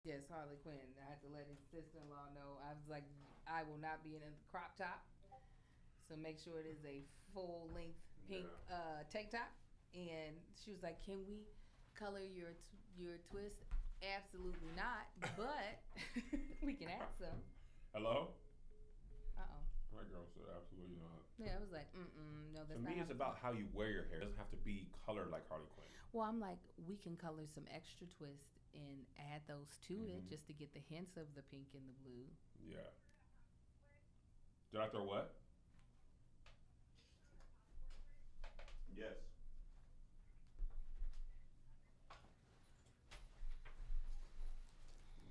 Yes, Harley Quinn. I had to let his sister-in-law know. I was like, I will not be in a crop top. So make sure it is a full length pink tank top. And she was like, "Can we color your twist?" Absolutely not. But we can add some. Hello? Uh oh. My girl said absolutely not. Yeah, I was like, no, To that's not me, how it's about how you wear your hair. It doesn't have to be colored like Harley Quinn. Well, I'm like, we can color some extra twist and add those to it just to get the hints of the pink and the blue. Yeah. Did I throw what? Yes.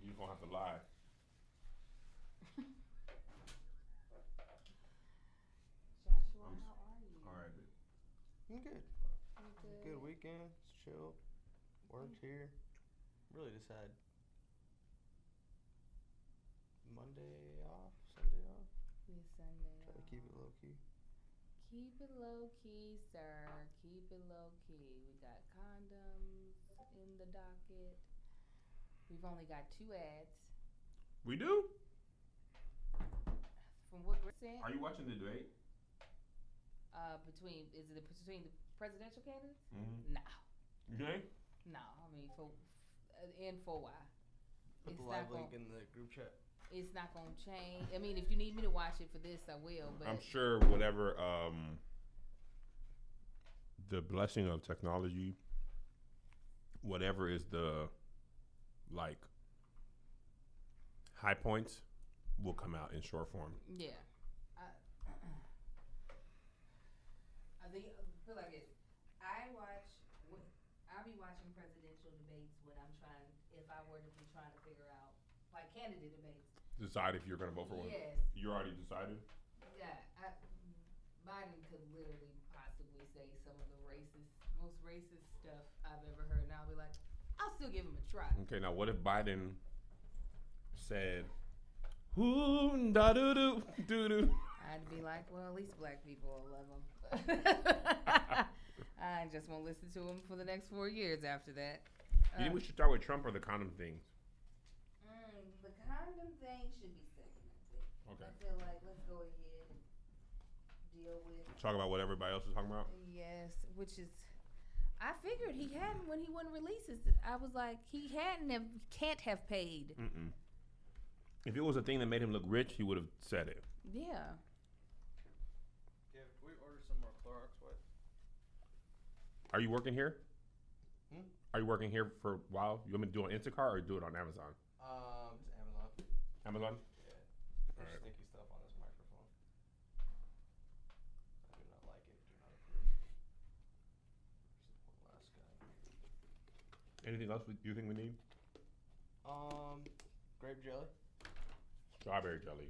You gonna have to lie. Joshua, how are you? All right. I'm good. You good? Good weekend. It's chill. Worked here. Really just had Monday off, Sunday off. Yeah, Sunday. Try to keep it low key. Keep it low key, sir. Keep it low key. We got condoms in the docket. We've only got 2 ads. We do? From what Greg said, Are you watching the debate? between the presidential candidates? Mm-hmm. No, Okay. no. I mean, for why? Put It's the live not link gonna- in the group chat. It's not gonna change. I mean, if you need me to watch it for this, I will. But I'm sure whatever the blessing of technology, whatever is the like high points, will come out in short form. yeah, I think feel like it. I'll be watching presidential debates when I'm trying. If I were to be trying to figure out like candidate debates. Decide if you're going to vote for one. Yes. You already decided? Yeah. Biden could literally possibly say some of the most racist stuff I've ever heard, and I'll be like, I'll still give him a try. Okay, now what if Biden said, "Whoo da doo doo doo doo"? I'd be like, well, at least black people will love him. I just won't listen to him for the next 4 years after that. You think we should start with Trump or the condom things? The condom thing should be second, I think. Okay. I feel like let's go ahead and deal with. Talk about what everybody else is talking about? Yes, which is. I figured he hadn't when he wouldn't release it. I was like, he can't have paid. Mm-mm. If it was a thing that made him look rich, he would have said it. Yeah. Yeah, can we order some more Clorox wipes? Are you working here? Hmm? Are you working here for a while? You want me to do it on Instacart or do it on Amazon? Just Amazon. Amazon? Yeah. There's Alright. sticky stuff on this microphone. I do not like it. Do not approve. There's one last guy. Anything else you think we need? Grape jelly. Strawberry jelly.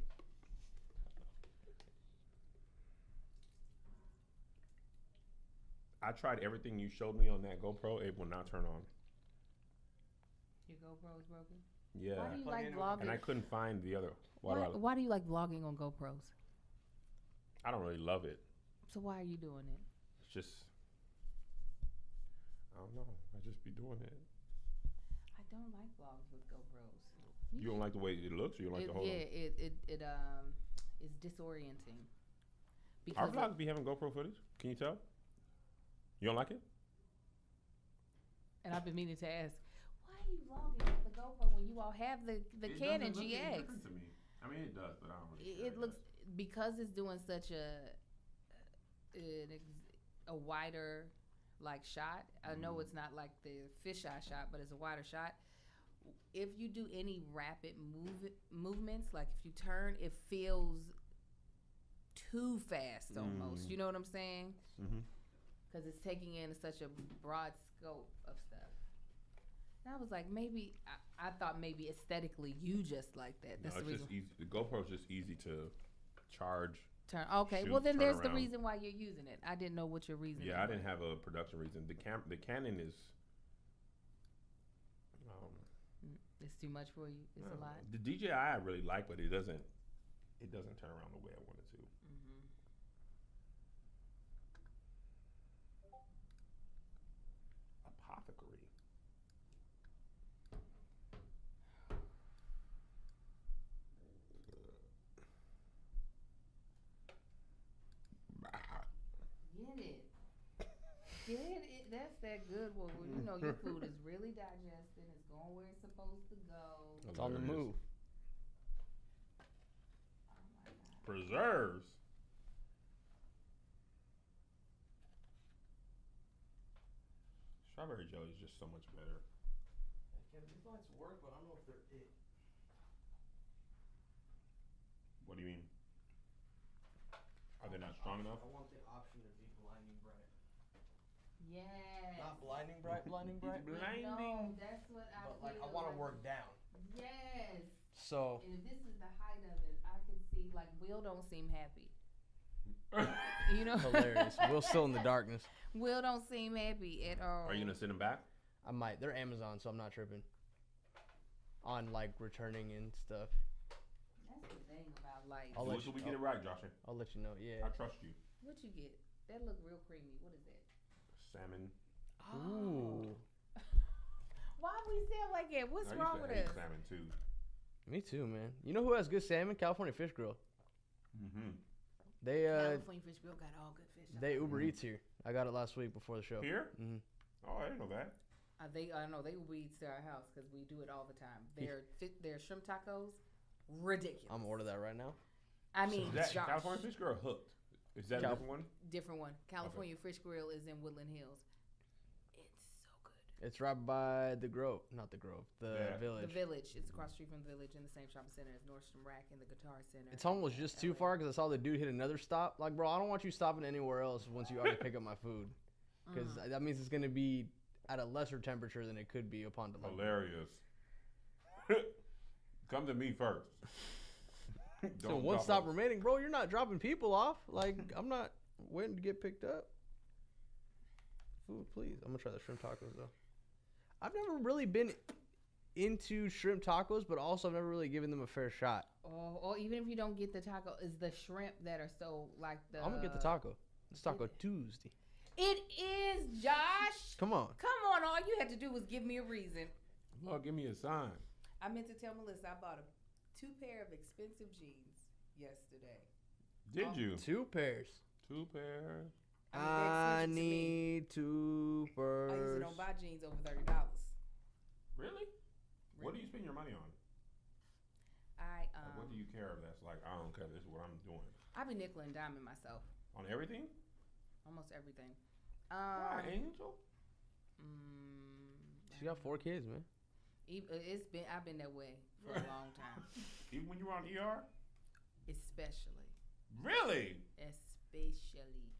I tried everything you showed me on that GoPro. It will not turn on. Your GoPro is broken. Yeah. Why do you Plug like in with- vlogging? And I couldn't find the other. Why do you like vlogging on GoPros? I don't really love it. So why are you doing it? It's just, I don't know. I just be doing it. I don't like vlogs with GoPros. You don't like the way it looks, or you don't like the whole? Yeah, it is disorienting. Our Because vlogs be having GoPro footage. Can you tell? You don't like it? and I've been meaning to ask, why are you vlogging with the GoPro when you all have the It Canon doesn't look any GX? different to me. I mean, it does, but I don't really. care, I It looks guess. because it's doing such a wider like shot. I know it's not like the fisheye shot, but it's a wider shot. If you do any rapid movements, like if you turn, it feels too fast almost. You know what I'm saying? Mm-hmm. Because it's taking in such a broad scope of stuff. And I was like, maybe I thought maybe aesthetically you just like that. No, That's it's the just reason. easy. The GoPro's just easy to charge. Turn. Okay, shoot, well then turn there's the around. reason why you're using it. I didn't know what your reason. Yeah, I didn't have a production reason. The Canon is. It's too much for you. It's a lot. The DJI I really like, but it doesn't. It doesn't turn around the way I want it to. Mm-hmm. Apothecary. that good. Well, you know your food is really digesting. It's going where it's supposed to go. It's on the move. Oh my God. Preserves. Strawberry jelly is just so much better. Kevin, these lights work, but I don't know if they're it. What do you mean? Are they not strong enough? I want the option to be blinding bright. Yes. Not blinding bright, blinding bright. No, that's what I But like, I feel want to like. work down. Yes. So And if this is the height of it, I can see like Will don't seem happy. You know, hilarious. Will's still in the darkness. Will don't seem happy at all. Are you gonna send them back? I might. They're Amazon, so I'm not tripping. On like returning and stuff. That's the thing about life. I'll So let until we you- get it right, Josh. I'll let you know. Yeah. I trust you. What you get? That look real creamy. What is that? Salmon. Ooh. Why we sound like that? What's I wrong used with to hate us? salmon too. Me too, man. You know who has good salmon? California Fish Grill. Mm-hmm. They California Fish Grill got all good fish. they Uber Eats here. I got it last week before the show. Here? Mhm. Oh, I didn't know that. I know they Uber Eats to our house because we do it all the time. Their shrimp tacos, ridiculous. I'm gonna order that right now. I mean, Is that Josh, California Fish Grill hooked? Is that a different one? different one. California Fish Grill is in Woodland Hills. It's so good. It's right by the Grove, not the Grove, the Yeah. Village. The Village. It's across the street from the Village in the same shopping center as Nordstrom Rack and the Guitar Center. It's almost just too far because I saw the dude hit another stop. Like, bro, I don't want you stopping anywhere else once you already pick up my food, because that means it's gonna be at a lesser temperature than it could be upon delivery. Hilarious. Come to me first. So Don't one drop stop us. remaining, bro. You're not dropping people off. Like, I'm not waiting to get picked up. Food, please. I'm gonna try the shrimp tacos though. I've never really been into shrimp tacos, but also I've never really given them a fair shot. or even if you don't get the taco, is the shrimp that are so like the. I'm gonna get the taco. It's Taco Tuesday. It is, Josh. Come on. Come on. All you had to do was give me a reason. Lord, give me a sign. I meant to tell Melissa I bought a 2 pair of expensive jeans yesterday. Did you? 2 pairs. 2 pairs. I mean, they're I expensive to me. need 2 I pairs. usually don't buy jeans over $30. Really? What do you spend your money on? I Like, what do you care if that's like, I don't care, this is what I'm doing. I be nickel and diming myself. On everything? Almost everything. Why, Angel? She got 4 kids, man. I've been that way for a long time. Even when you were on ER? Especially. Really? Especially.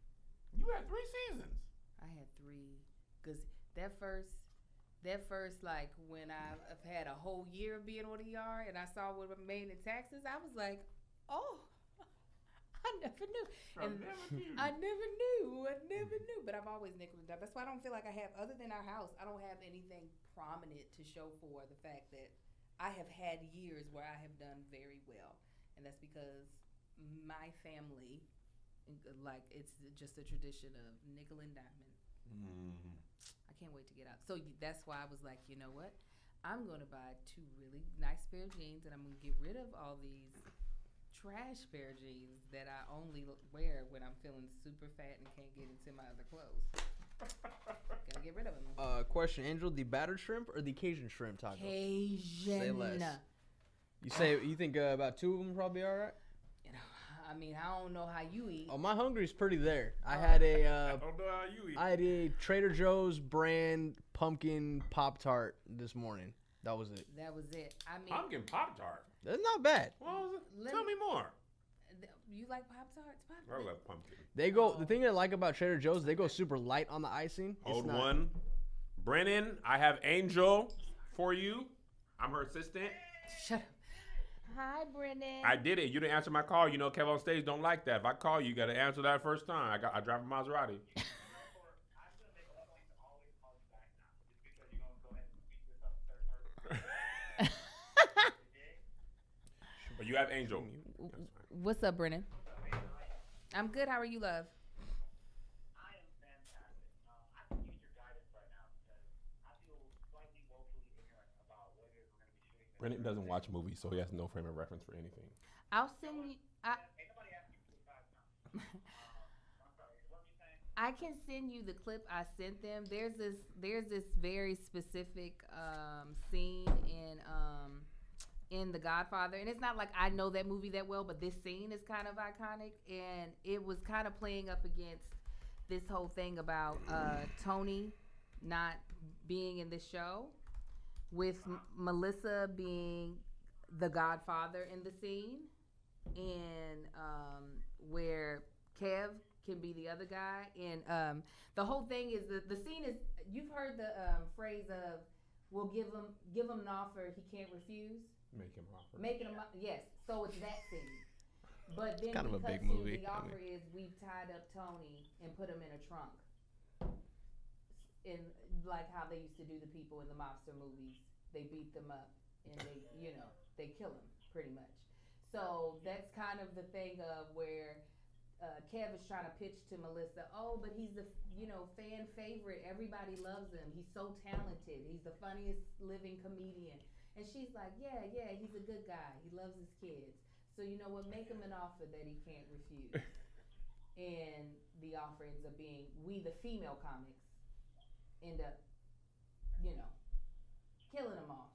You had 3 seasons. I had 3. Because that first, like, when I've had a whole year of being on ER and I saw what I made in taxes, I was like, oh, I never knew. I never knew. But I've always nickel and dime. That's why I don't feel like I have, other than our house, I don't have anything prominent to show for the fact that I have had years where I have done very well. And that's because my family, like, it's just a tradition of nickel and diamond. I can't wait to get out. So that's why I was like, you know what? I'm going to buy 2 really nice pair of jeans, and I'm going to get rid of all these trash pair of jeans that I only wear when I'm feeling super fat and can't get into my other clothes. Gotta get rid of them. Question, Angel, the battered shrimp or the Cajun shrimp taco? Cajun. Say less. You think about 2 of them probably all right? You know, I mean, I don't know how you eat. Oh, my hungry's pretty there. I had I a don't know how you eat. I had a Trader Joe's brand pumpkin Pop-Tart this morning. That was it. That was it. I mean, Pumpkin Pop-Tart. That's not bad. What was it? Tell me more. You like Pop-Tarts? I love pumpkin. They go. The thing I like about Trader Joe's, they go super light on the icing. Hold It's not- one. Brennan, I have Angel for you. I'm her assistant. Shut up. Hi, Brennan. I did it. You didn't answer my call. You know, Kev on stage don't like that. If I call you, got to answer that first time. I drive a Maserati. But you have Angel. That's fine. What's up, Brennan? I'm good. How are you, love? I am fantastic. I can use your guidance right now because I feel slightly woefully ignorant about what it is we're going to be shooting. Brennan doesn't watch movies, so he has no frame of reference for anything. I'll send you. Ain't nobody asking you for the guys now. I'm sorry. What were you saying? I can send you the clip I sent them. There's this very specific scene in The Godfather, and it's not like I know that movie that well, but this scene is kind of iconic, and it was kind of playing up against this whole thing about Tony not being in the show, with Melissa being the Godfather in the scene, and where Kev can be the other guy, and the whole thing is the scene is, you've heard the phrase of, we'll give him an offer he can't refuse. Make him offer. Yes. So it's that scene. But then kind of a big to movie. The offer is, we've tied up Tony and put him in a trunk. In like how they used to do the people in the mobster movies. They beat them up and they kill them pretty much. So that's kind of the thing of where Kev is trying to pitch to Melissa, oh, but he's a fan favorite. Everybody loves him. He's so talented. He's the funniest living comedian. And she's like, yeah, he's a good guy. He loves his kids. So you know what? Make him an offer that he can't refuse. And the offer ends up being, we the female comics end up, killing him off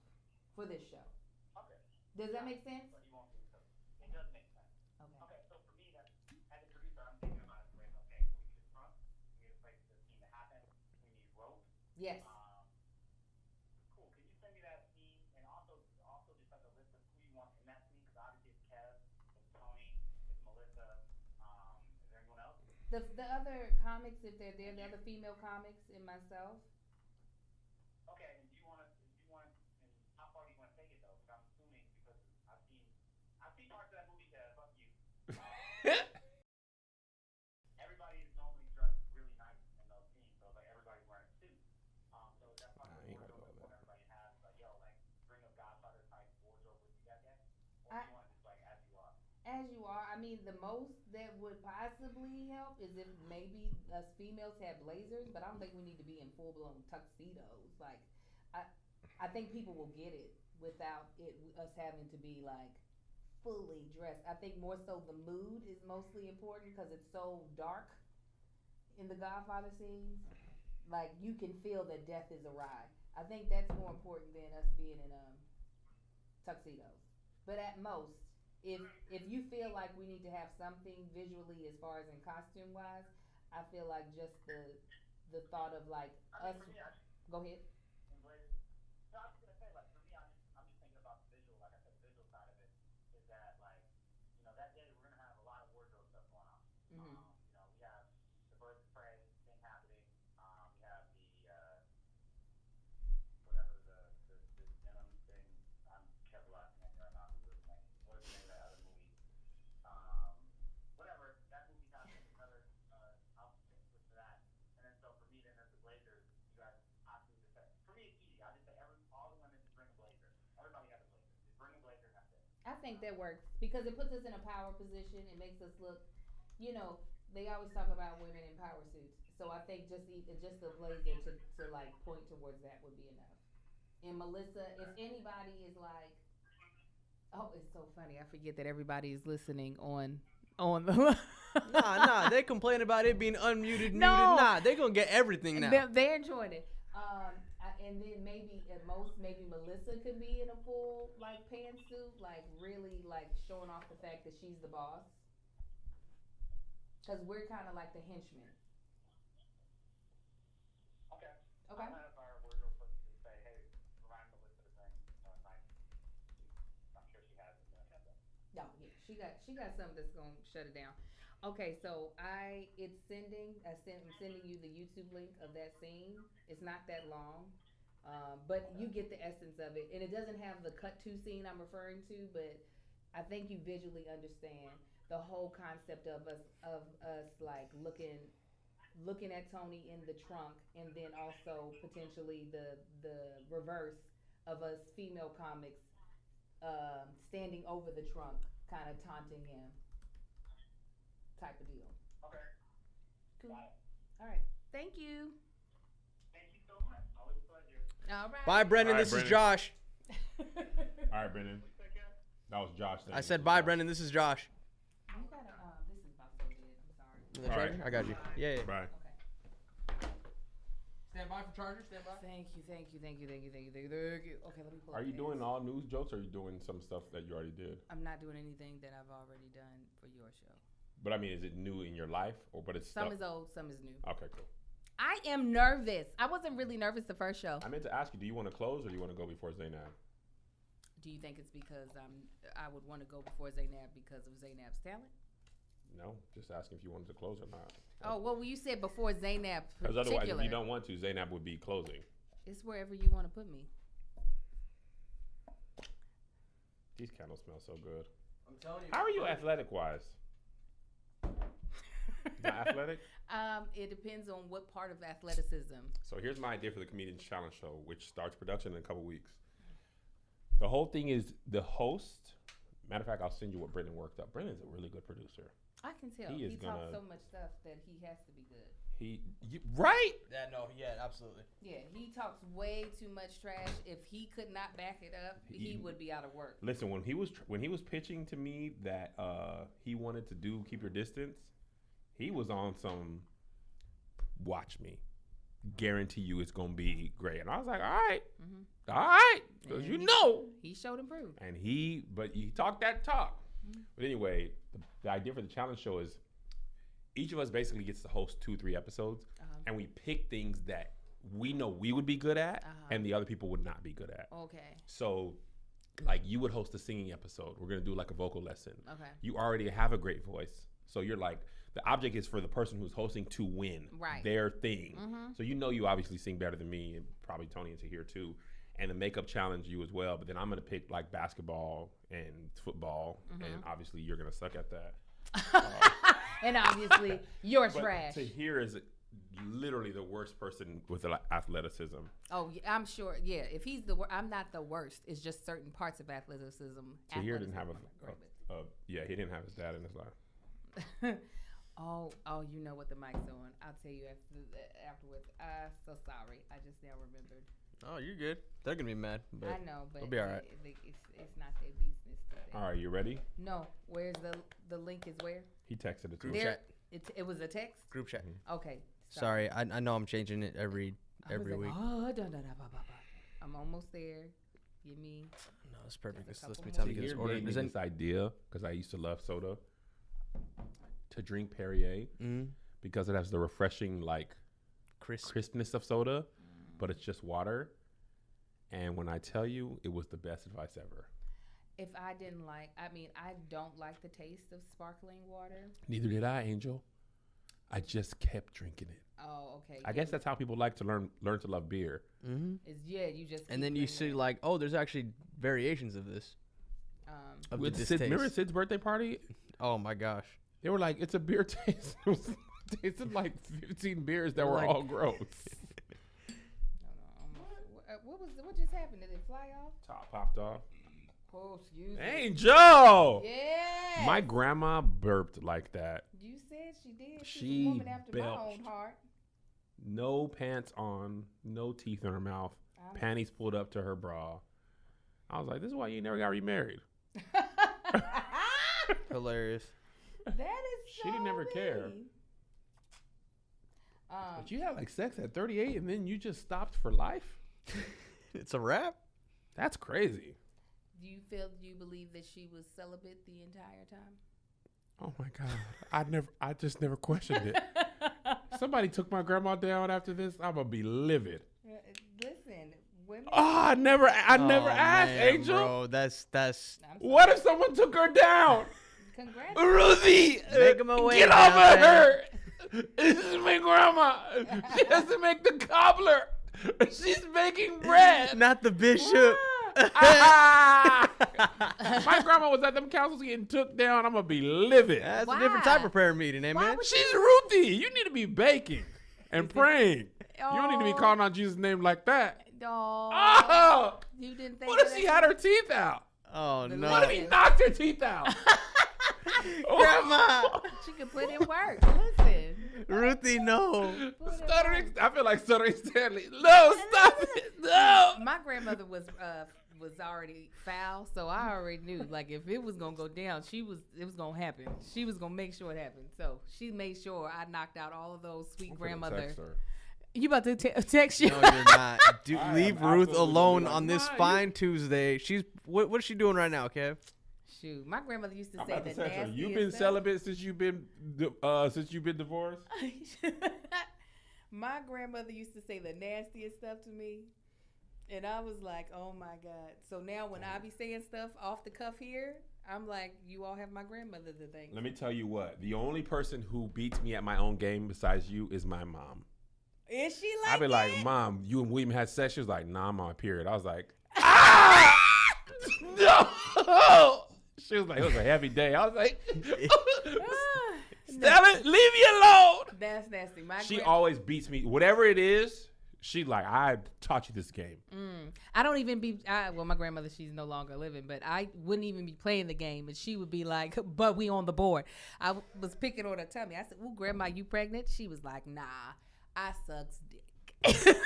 for this show. Okay. Does that make sense? But you won't do so. It does make sense. Okay. Okay, so for me, that as a producer, I'm thinking about it. Like, okay, so we need a front, we need a place for the scene to happen, we need rope. Yes. Cool. Can you send me that scene, and also just like a list of who you want in that scene? Because obviously it's Kev, it's Tony, it's Melissa. Is there anyone else? The other comics, if they're there, the other female comics, and myself. Okay, and do you want to, and how far do you want to take it though? Because I'm assuming, because I've seen parts of that movie, Kev. Fuck you. Everybody is normally dressed really nice in those scenes, so like everybody's wearing suits. So is that part of the wardrobe that everybody has? Like, yo, like bring a Godfather type wardrobe with you guys yet? Or do you want to just like as you are? As you are. I mean, the most that would possibly help is if maybe us females had blazers, but I don't think we need to be in full blown tuxedos. Like, I think people will get it without us having to be like fully dressed. I think more so the mood is mostly important because it's so dark in the Godfather scenes. Like, you can feel that death is arrived. I think that's more important than us being in tuxedos. But at most, if you feel like we need to have something visually as far as in costume wise, I feel like just the thought of like us. Go ahead. No, I was gonna say, like, for me, I'm just thinking about the visual. Like I said, the visual side of it is that, like, that day we're gonna have a lot of wardrobe stuff going on. Mm-hmm. We have the Birds of Prey thing happening. We have the whatever the denim thing. I'm Kevlar right now. What is the name of that other movie? Whatever, that movie's happening. Another outfit for that. And then so for me, then there's the blazers. You guys obviously just said. For me, it's easy. I just say all the women just bring a blazer. Everybody has a blazer. Just bring a blazer and that's it. I think that works because it puts us in a power position. It makes us look, they always talk about women in power suits. So I think just the blazer to like point towards that would be enough. And Melissa, if anybody is like, oh, it's so funny. I forget that everybody is listening on the. Nah, they complain about it being unmuted, muted. No. Nah, they gonna get everything now. They're enjoying it. And then maybe at most, maybe Melissa could be in a full like pantsuit, like really like showing off the fact that she's the boss. Cause we're kind of like the henchmen. Okay. Okay. I'll have our wardrobe person to say, hey, remind Melissa to bring nice suits. I'm sure she has it. No, yeah, she got something that's gonna shut it down. Okay, so I'm sending you the YouTube link of that scene. It's not that long, but you get the essence of it, and it doesn't have the cut to scene I'm referring to, but I think you visually understand the whole concept of us like looking at Tony in the trunk, and then also potentially the reverse of us female comics standing over the trunk, kind of taunting him. Type of deal. Okay. Cool. Got it. All right. Thank you. Thank you so much. Always a pleasure. All right. Bye, Brendan. All right, This is Brendan. Josh. All right, Brendan. That was Josh. I said bye, Brendan. This is Josh. You gotta. This is about so good. I'm sorry. All right. I got you. Yeah. Bye. Okay. Stand by for Charger. Stand by. Thank you. Okay, let me pull up Are you the doing answer. all news jokes, or are you doing some stuff that you already did? I'm not doing anything that I've already done for your show. But I mean, is it new in your life, or but it's Some stuff? is old, some is new. Okay, cool. I am nervous. I wasn't really nervous the first show. I meant to ask you, do you want to close or do you want to go before Zaynab? Do you think it's because I would want to go before Zaynab because of Zaynab's talent? No, just asking if you wanted to close or not. Oh, well, you said before Zaynab Because otherwise, if particular. you don't want to, Zaynab would be closing. It's wherever you want to put me. These candles smell so good. I'm telling you. How are you athletic-wise? Not athletic? It depends on what part of athleticism. So here's my idea for the Comedians Challenge Show, which starts production in a couple weeks. The whole thing is the host. Matter of fact, I'll send you what Brendan worked up. Brendan's a really good producer. I can tell. He is He talks gonna- so much stuff that he has to be good. Right? Yeah, absolutely. Yeah, he talks way too much trash. If he could not back it up, he would be out of work. Listen, when he was pitching to me that he wanted to do Keep Your Distance, he was on some watch me. Guarantee you it's gonna be great. And I was like, all right, because you know. He showed improved. And he talked that talk. But anyway, the idea for the challenge show is each of us basically gets to host 2-3 episodes, and we pick things that we know we would be good at, and the other people would not be good at. Okay. So, like, you would host a singing episode. We're gonna do like a vocal lesson. Okay. You already have a great voice, so you're like, the object is for the person who's hosting to win their thing. So you know you obviously sing better than me, and probably Tony into here too. And the makeup challenge you as well. But then I'm gonna pick like basketball and football, and obviously you're gonna suck at that. And obviously you're But trash. Tahir is literally the worst person with athleticism. Oh, yeah, I'm sure. Yeah, if he's the worst, I'm not the worst. It's just certain parts of athleticism. Tahir didn't have Athleticism. he didn't have his dad in his life. Oh, you know what the mic's on. I'll tell you afterwards. So sorry. I just now remembered. Oh, you're good. They're gonna be mad, but I know, but we'll be all right. It's not their business today. All right, you ready? No, where's the link is where? He texted it to Group me. chat. It was a text? Group chat. Okay. Sorry, I know I'm changing it every I was like, week. I'm almost there. Give me. No, it's perfect. Just a This lets me couple time to get this Tahir order. gave me Is this idea because I used to love soda, to drink Perrier because it has the refreshing like crispness of soda, but it's just water. And when I tell you, it was the best advice ever. If I didn't like, I don't like the taste of sparkling water. Neither did I, Angel. I just kept drinking it. Oh, okay. I guess that's how people like to learn to love beer. You just. And keep then you drinking see it. like, oh, there's actually variations of this. Of With the Sid, remember distaste. Sid's birthday party? Oh my gosh. They were like, it's a beer taste. It tasted like 15 beers that were Like- all gross. What just happened? Did it fly off? Top popped off. Oh, excuse me. Angel! Yeah. My grandma burped like that. You said she did. She's She a woman after my own belched. heart. No pants on, no teeth in her mouth, panties pulled up to her bra. I was like, this is why you never got remarried. Hilarious. That is She didn't ever care. mean. But you had like sex at 38 and then you just stopped for life? It's a wrap. That's crazy. Do you believe that she was celibate the entire time? Oh my God. I just never questioned it. Somebody took my grandma down after this, I'm gonna be livid. Listen, women. Oh, I never asked, man, Angel. Bro, that's I'm sorry. What if someone took her down? Congrats. Ruthie, Make 'em away get now, off of man. her. This is my grandma. She has to make the cobbler. She's making bread. not the bishop. Ah! My grandma was at them councils getting took down. I'm gonna be livid. That's a different type Why? of prayer meeting, eh, Why man? would She's Ruthie. You need to be baking and praying. You don't need to be calling on Jesus' name like that. Oh, Oh! you didn't think. What if of she that? had her teeth out? Oh no. What if he knocked her teeth out? Grandma. She could put in work. Listen. Ruthie, no. Put in Stuttering. work. I feel like stuttering Stanley. No, stop it. No. My grandmother was already foul, so I already knew like if it was gonna go down, it was gonna happen. She was gonna make sure it happened. So she made sure I knocked out all of those sweet grandmother. You about to text you? No, you're not. Leave am Ruth absolutely alone like, on this "Nah, fine Tuesday. She's what is she doing right now, Kev? Shoot, my grandmother used to I'm say about the to say, so nastiest you've been stuff. celibate since you've been divorced? My grandmother used to say the nastiest stuff to me, and I was like, "Oh my God!" So now when I be saying stuff off the cuff here, I'm like, "You all have my grandmother to thank." Let me tell you what. The only person who beats me at my own game besides you is my mom. Is she like? I be that? like, Mom, you and William had sex. She was like, Nah, I'm on my period. I was like, ah! No. She was like, it was a heavy day. I was like, Stella, leave me alone. That's nasty. She always beats me. Whatever it is, she like, I taught you this game. I don't even be. Well, my grandmother, she's no longer living, but I wouldn't even be playing the game, and she would be like, "But we on the board." I was picking on her tummy. I said, "Ooh, Grandma, you pregnant?" She was like, "Nah, I sucks dick."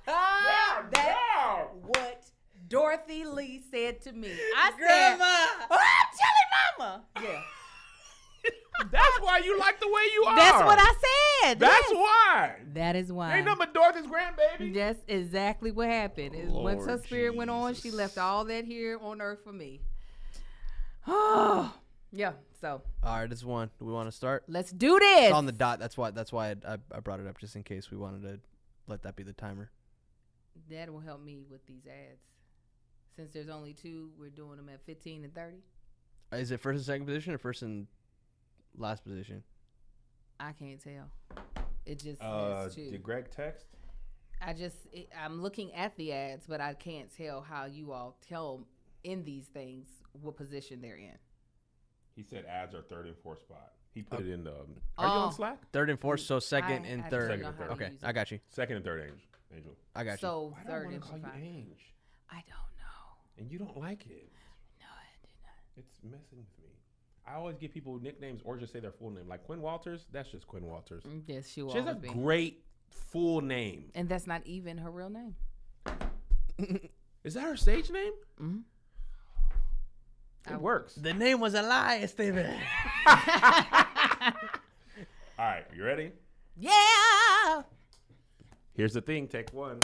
That's what Dorothy Lee said to me. I said, "Oh, I'm telling Mama." Yeah. That's why you like the way you are. That's what I said. That's yes. why. That is why. Ain't nothing but Dorothy's grandbaby. That's exactly what happened. Once her Lord spirit went on, she Jesus. left all that here on earth for me. Oh, yeah. So All right, it's one. Do we want to start? let's do this. It's on the dot. That's why I brought it up just in case we wanted to let that be the timer. That will help me with these ads. Since there's only two, we're doing them at 15 and 30. Is it first and second position or first and last position? I can't tell. It just says two. Did Greg text? I'm looking at the ads, but I can't tell how you all tell in these things what position they're in. He said ads are third and fourth spot. He put it in the. Are you on Slack? Third and fourth, so second and I third. Second and third. Okay, use it. I got you. Second and third, Angel. I got you. So I don't third want and to call you five. Ange, I don't know. and you don't like it. No, I did not. It's messing with me. I always give people nicknames or just say their full name. Like Quinn Walters, that's just Quinn Walters. Yes, she will She has a always be. great full name. And that's not even her real name. Is that her stage name? Mm-hmm. It works. The name was a lie, Steven. All right, you ready? Yeah. Here's the thing. Take one.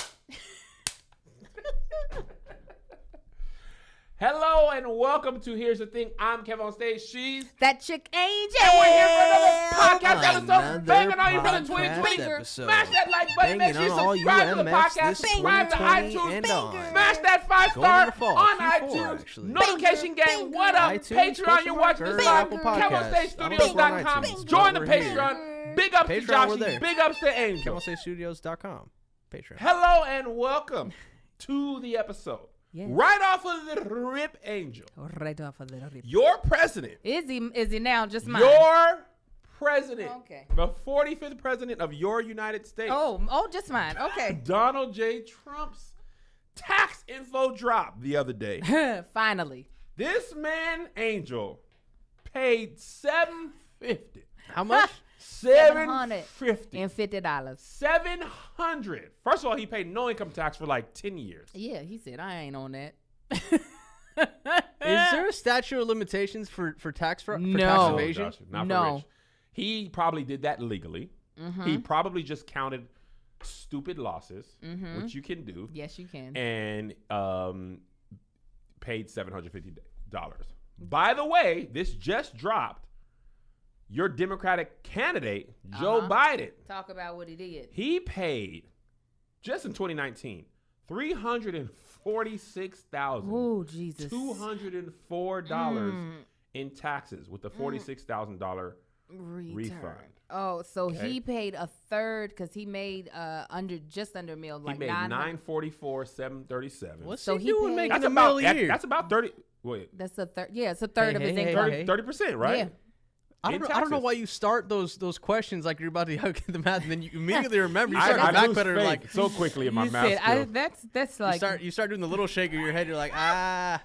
Hello and welcome to Here's the Thing. I'm Kevin on stage. She's That chick Angel. and we're here for another podcast episode. Another Banging on you for the podcast 2020. episode. Smash that like button. Make Banging sure you on all you subscribe to the MFs podcast. this Subscribe to 2020 iTunes. and on. Smash that 5-star Going to fall. on Q4 iTunes. actually. Notification gang. What up? iTunes, Patreon. You're watching this live. Apple Podcasts. KevinStageStudios.com. I don't know if we're on iTunes, Join the but we're here. Patreon. Big ups to Patreon, we're Joshy. there. Big ups to Angel. KevinStageStudios.com. Patreon. Hello and welcome to the episode. Yes. Right off of the rip, Angel. Right off of the rip. Your president. Is he now just mine? Your president. Okay. The 45th president of your United States. Oh, just mine. Okay. Donald J. Trump's tax info dropped the other day. Finally. This man, Angel, paid $750. How much? $750. $50. $700. First of all, he paid no income tax for like 10 years. Yeah, he said I ain't on that. Is there a statute of limitations for tax fraud? For No. tax evasion? Josh, not No. for rich. He probably did that legally. He probably just counted stupid losses, which you can do, Yes, you can. and paid $750. By the way, this just dropped. Your Democratic candidate, Joe Biden, Talk about what he did. he paid, just in 2019, $346,204 in taxes with the $46,000 refund. Oh, so Okay. he paid a third because he made just under a mil, He like made $900. $944,737. What's So he he doing paid- making That's a about mill a year? that's about 30. Wait, That's a third. Yeah, it's a third of his hey, income. hey. 30%, right? Yeah. I In don't know taxes. why you start those questions like you're about to get the math, and then you immediately remember. You I start lose backpedaling faith like so quickly in my You math said, skills. that's like you start doing the little shake of your head. You're like, ah.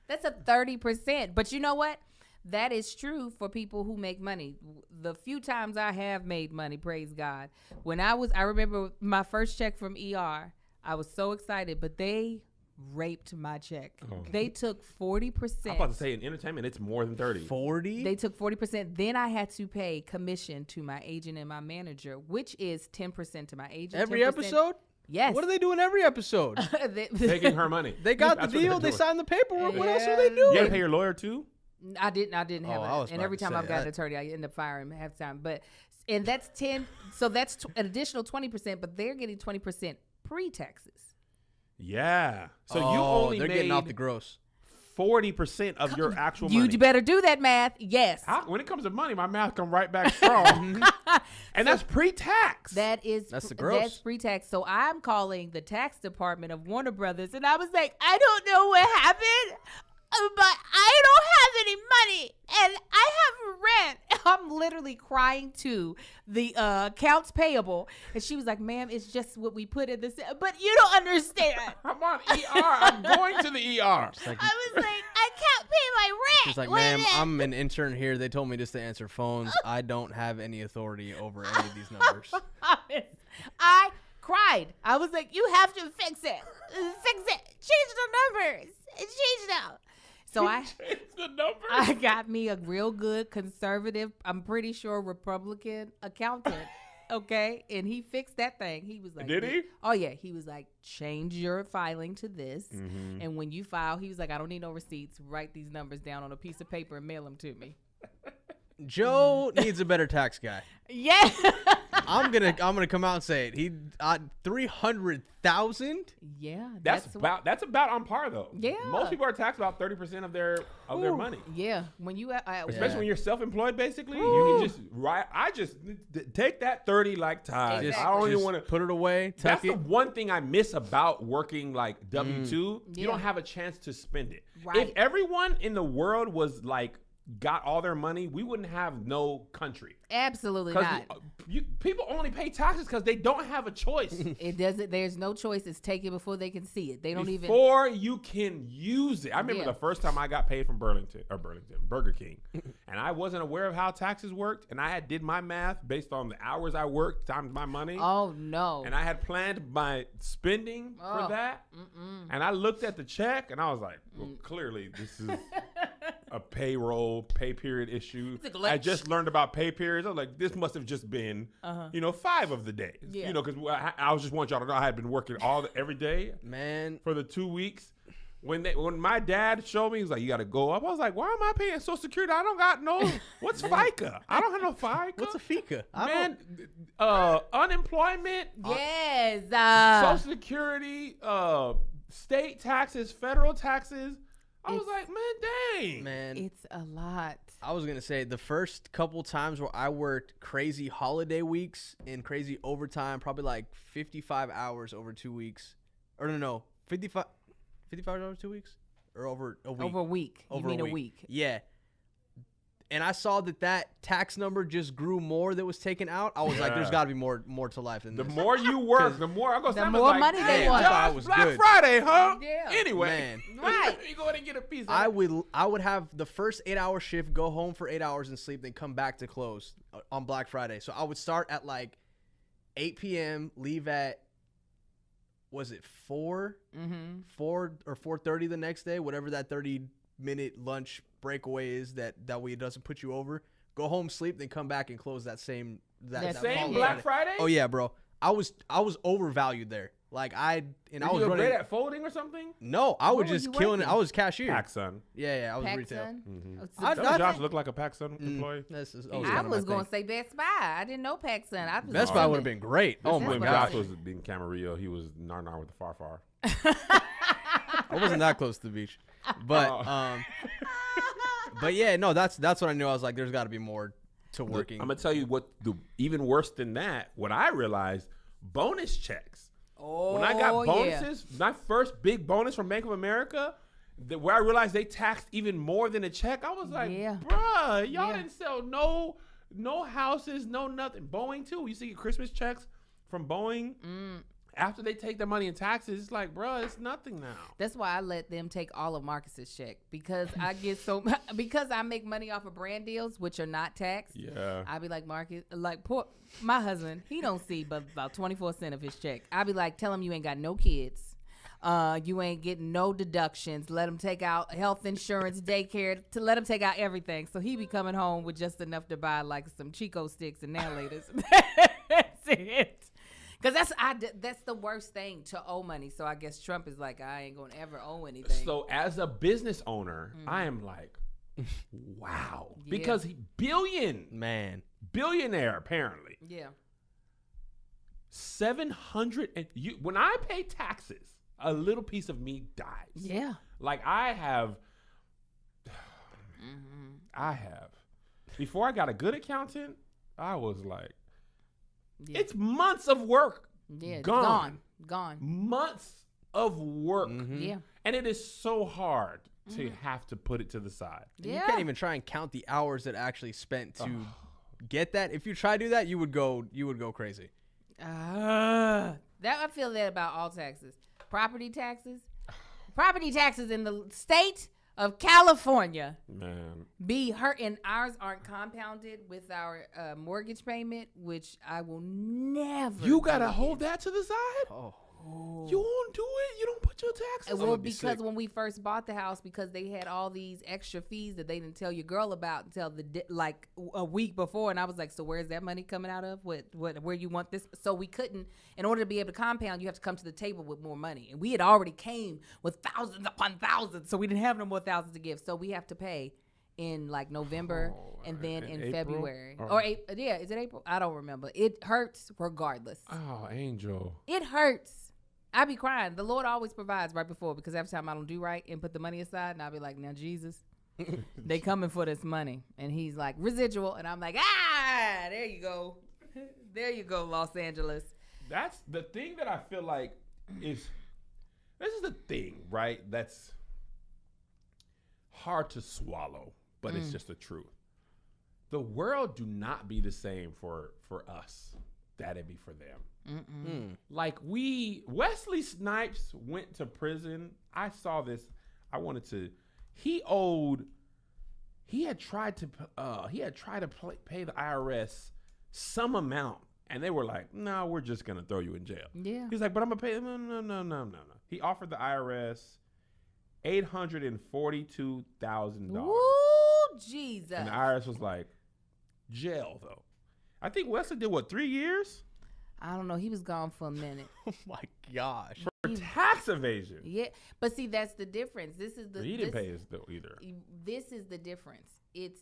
that's a 30%. But you know what? That is true for people who make money. The few times I have made money, praise God. When I remember my first check from ER, I was so excited, but they raped my check. They took 40%. I'm about to say in entertainment, it's more than 30. 40? They took 40%. Then I had to pay commission to my agent and my manager, which is 10% to my agent. Every 10%. episode? Yes. What are they doing every episode? Taking her money. They got the That's what deal. they're They doing. signed the paperwork. What else are they You doing? gotta pay your lawyer too? I didn't have I it. was And about every to time say I've got an that. attorney, I end up firing him half the time. But and that's 10. So that's an additional 20%. But they're getting 20% pre-taxes. Yeah. So you Oh, only they're made getting off the gross. 40% of your actual money. You better do that math. Yes. When it comes to money, my math come right back strong. And that's pre-tax. That's the gross. That's pre-tax. So I'm calling the tax department of Warner Brothers, and I was like, I don't know what happened, but I don't have any money, and I have rent. I'm literally crying to the accounts payable, and she was like, "Ma'am, it's just what we put in this." But you don't understand. I'm on ER. I'm going to the ER. I was like, I can't pay my rent. She's like, What ma'am, is it?" I'm an intern here. They told me just to answer phones. I don't have any authority over any of these numbers. I cried. I was like, you have to fix it. Fix it. Change the numbers. Change them. So Change the number. I got me a real good conservative, I'm pretty sure Republican accountant. Okay. And he fixed that thing. He was like, Did he? Oh, yeah. He was like, change your filing to this. Mm-hmm. And when you file, he was like, I don't need no receipts. Write these numbers down on a piece of paper and mail them to me. Joe needs a better tax guy. Yeah. I'm gonna come out and say it. He 300,000. Yeah. That's about on par though. Yeah. Most people are taxed about 30% of their money. Yeah. When you, Especially when you're self-employed, basically, you can just I just take that 30 like tithes. Exactly. I don't even Just want to put it away. That's Tuck the it. one thing I miss about working like W2. You Yeah. don't have a chance to spend it. Right. If everyone in the world was like got all their money, we wouldn't have no country. absolutely 'Cause not. people only pay taxes because they don't have a choice. It doesn't. There's no choice. It's take it before they can see it. They don't even. Before you can use it. I remember Yeah. the first time I got paid from Burger King, and I wasn't aware of how taxes worked, and I did my math based on the hours I worked times my money. Oh no. And I had planned my spending for that. And I looked at the check and I was like, well, clearly this is a pay period issue. It's a glitch. I just learned about pay periods. I was like, this must have just been, 5 of the days. Yeah. Because I was just want y'all to know I had been working every day Man, for the 2 weeks. When my dad showed me, he was like, you got to go up. I was like, why am I paying Social Security? I don't got no, what's FICA? I don't have no FICA. what's a fika? Man, unemployment, yes. Social Security, state taxes, federal taxes. I was like, man, dang. Man, It's a lot. I was gonna say the first couple times where I worked crazy holiday weeks and crazy overtime, probably like 55 hours over 2 weeks, or no, 55 hours 2 weeks, or over a week. Over a week. Over you mean a week? Yeah. And I saw that tax number just grew more that was taken out. I was like, there's Yeah. got to be more to life than The this. more you work, the more I go. The more money they want. I Josh, was Black good. Friday, huh? Yeah. Anyway, Man. Right. you go ahead and get a piece. Of I it. would have the first 8-hour shift, go home for 8 hours and sleep, then come back to close on Black Friday. So I would start at like 8 p.m., leave at, was it 4 or 4:30 the next day, whatever that 30-minute lunch breakaway is that way it doesn't put you over. Go home, sleep, then come back and close that same That Same following Black Friday. Oh yeah, bro. I was overvalued there. Like I Were was you running. great at folding or something? No, I was Where were just you killing it. working? I was cashier. PacSun. Yeah, I was PacSun? retail. Oh, I- Doesn't Josh I look like a PacSun employee? This is, I kinda my was going thing. to say Best Buy. I didn't know PacSun. I was Best Buy would have been great. Oh That's my When what god, Josh was being Camarillo, he was nar with the Far. I wasn't that close to the beach, but but yeah, no, that's what I knew. I was like, there's got to be more to working. I'm gonna tell you what. Even worse than that, what I realized: bonus checks. Oh, When I got yeah. bonuses, my first big bonus from Bank of America, where I realized they taxed even more than a check, I was like, Yeah. bruh, y'all Yeah. didn't sell no houses, no nothing. Boeing too. You see get Christmas checks from Boeing. After they take their money in taxes, it's like, bruh, it's nothing now. That's why I let them take all of Marcus's check because I get because I make money off of brand deals, which are not taxed. Yeah. I be like, Marcus, like poor my husband, he don't see but about 24 cents of his check. I be like, tell him you ain't got no kids. You ain't getting no deductions. Let him take out health insurance, daycare, to let him take out everything. So he be coming home with just enough to buy like some Chico sticks and nail laters. That's it. Because that's the worst thing, to owe money. So I guess Trump is like, I ain't going to ever owe anything. So as a business owner, I am like, wow. Yeah. Because billionaire apparently. Yeah. 700 and when I pay taxes, a little piece of me dies. Yeah. Like I have before I got a good accountant, I was like, it's months of work. Yeah. Gone. Months of work. Yeah. And it is so hard to have to put it to the side. Yeah. You can't even try and count the hours that actually spent to get that. If you try to do that, you would go crazy. That I feel that about all taxes. Property taxes in the state of California, man, be hurting. Ours aren't compounded with our mortgage payment, which I will never. You gotta hold that to the side. You won't do it. You don't put your taxes. Well, because when we first bought the house, because they had all these extra fees that they didn't tell your girl about until like a week before, and I was like, so where's that money coming out of? Where you want this? So we couldn't. In order to be able to compound, you have to come to the table with more money, and we had already came with thousands upon thousands, so we didn't have no more thousands to give. So we have to pay in like November and then in April? February or is it April? I don't remember. It hurts regardless. Oh, Angel, it hurts. I be crying. The Lord always provides right before, because every time I don't do right and put the money aside, and I'll be like, now, Jesus, they coming for this money. And he's like, residual. And I'm like, there you go. There you go, Los Angeles. That's the thing that I feel like this is the thing, right? That's hard to swallow, but it's just the truth. The world do not be the same for us that it be for them. Like Wesley Snipes went to prison. I saw this. He had tried to pay the IRS some amount, and they were like, no, we're just going to throw you in jail. Yeah. He's like, but I'm going to pay. No. He offered the IRS $842,000. Ooh, Jesus. And the IRS was like, jail, though. I think Wesley did, 3 years? I don't know. He was gone for a minute. Oh my gosh! For tax evasion. Yeah, but see, that's the difference. He didn't pay his bill either. This is the difference. It's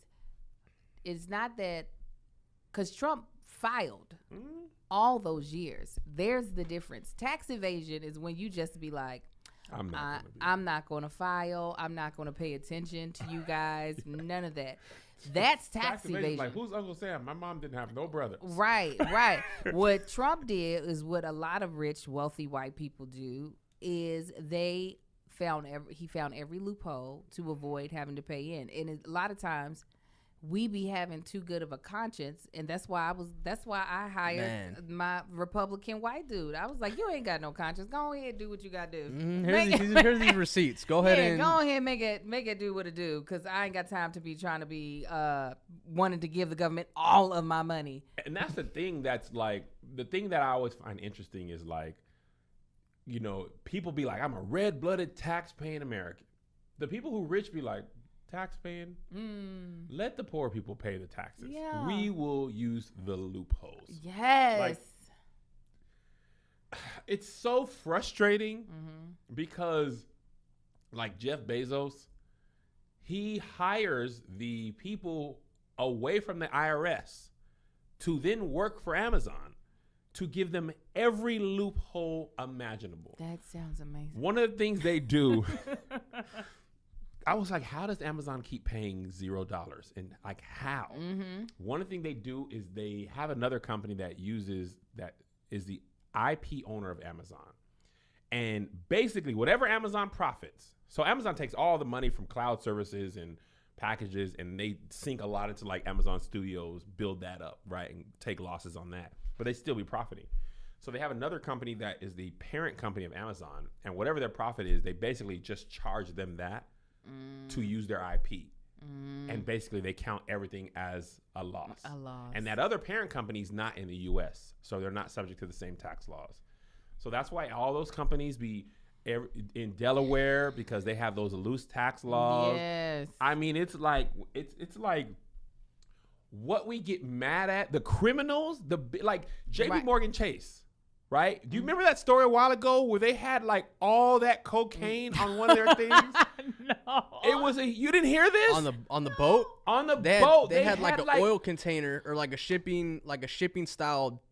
not that, because Trump filed all those years. There's the difference. Tax evasion is when you just be like, I'm not going to file. I'm not going to pay attention to you guys. None of that. That's tax evasion. Like, who's Uncle Sam? My mom didn't have no brothers. Right. What Trump did is what a lot of rich, wealthy white people do, is he found every loophole to avoid having to pay in. And a lot of times we be having too good of a conscience, and that's why I hired my Republican white dude. I was like, you ain't got no conscience. Go ahead and do what you got to do. Here's these receipts. Go ahead and go ahead and make it do what it do, because I ain't got time to be trying to be wanting to give the government all of my money. And that's the thing that's like, the thing that I always find interesting is like, you know, people be like, I'm a red-blooded tax-paying American. The people who rich be like, tax-paying? Let the poor people pay the taxes. Yeah. We will use the loopholes. Yes. Like, it's so frustrating because, like Jeff Bezos, he hires the people away from the IRS to then work for Amazon to give them every loophole imaginable. That sounds amazing. One of the things they do, I was like, how does Amazon keep paying $0? And like, how? One of the things they do is they have another company that is the IP owner of Amazon. And basically whatever Amazon profits, so Amazon takes all the money from cloud services and packages, and they sink a lot into like Amazon Studios, build that up, right? And take losses on that, but they still be profiting. So they have another company that is the parent company of Amazon, and whatever their profit is, they basically just charge them that to use their IP. And basically they count everything as a loss. And that other parent company is not in the US, so they're not subject to the same tax laws. So that's why all those companies be in Delaware because they have those loose tax laws. Yes. I mean, it's like what we get mad at, the criminals, like JP Morgan Chase, right? Do you remember that story a while ago where they had like all that cocaine on one of their things? No. It was you didn't hear this? On the boat? On the boat. They had like an oil container or like a shipping style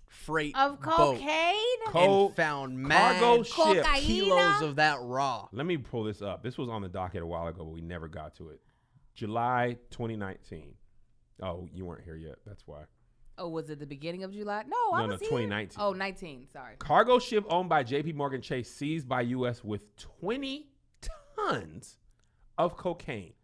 freight of cocaine and found mad cargo ship kilos of that raw. Let me pull this up. This was on the docket a while ago, but we never got to it. July 2019. Oh, you weren't here yet. That's why. Oh, was it the beginning of July? No, I was here. 2019. Oh, 19. Sorry. Cargo ship owned by JP Morgan Chase seized by U.S. with 20 tons of cocaine.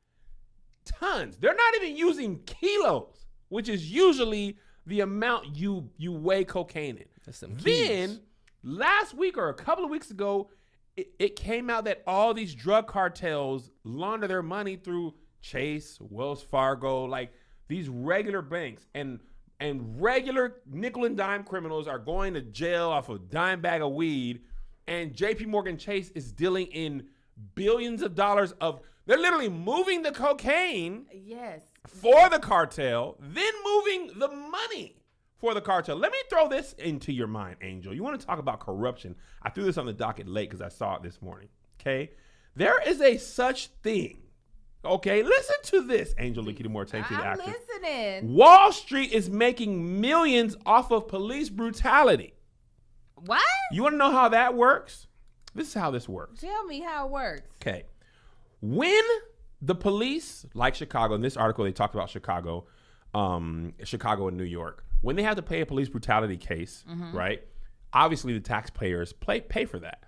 Tons. They're not even using kilos, which is usually the amount you weigh cocaine in. That's some then last week or a couple of weeks ago, it came out that all these drug cartels launder their money through Chase, Wells Fargo, like these regular banks, and regular nickel and dime criminals are going to jail off a dime bag of weed, and JP Morgan Chase is dealing in billions of dollars of, they're literally moving the cocaine for the cartel, then moving the money for the cartel. Let me throw this into your mind, Angel. You want to talk about corruption? I threw this on the docket late because I saw it this morning, okay? There is a such thing. Okay, listen to this, Angel Likita Moore. Thank you, the actress. I'm listening. Wall Street is making millions off of police brutality. What? You want to know how that works? This is how this works. Tell me how it works. Okay. When the police, like Chicago, in this article they talked about Chicago and New York, when they have to pay a police brutality case, right? Obviously, the taxpayers pay for that.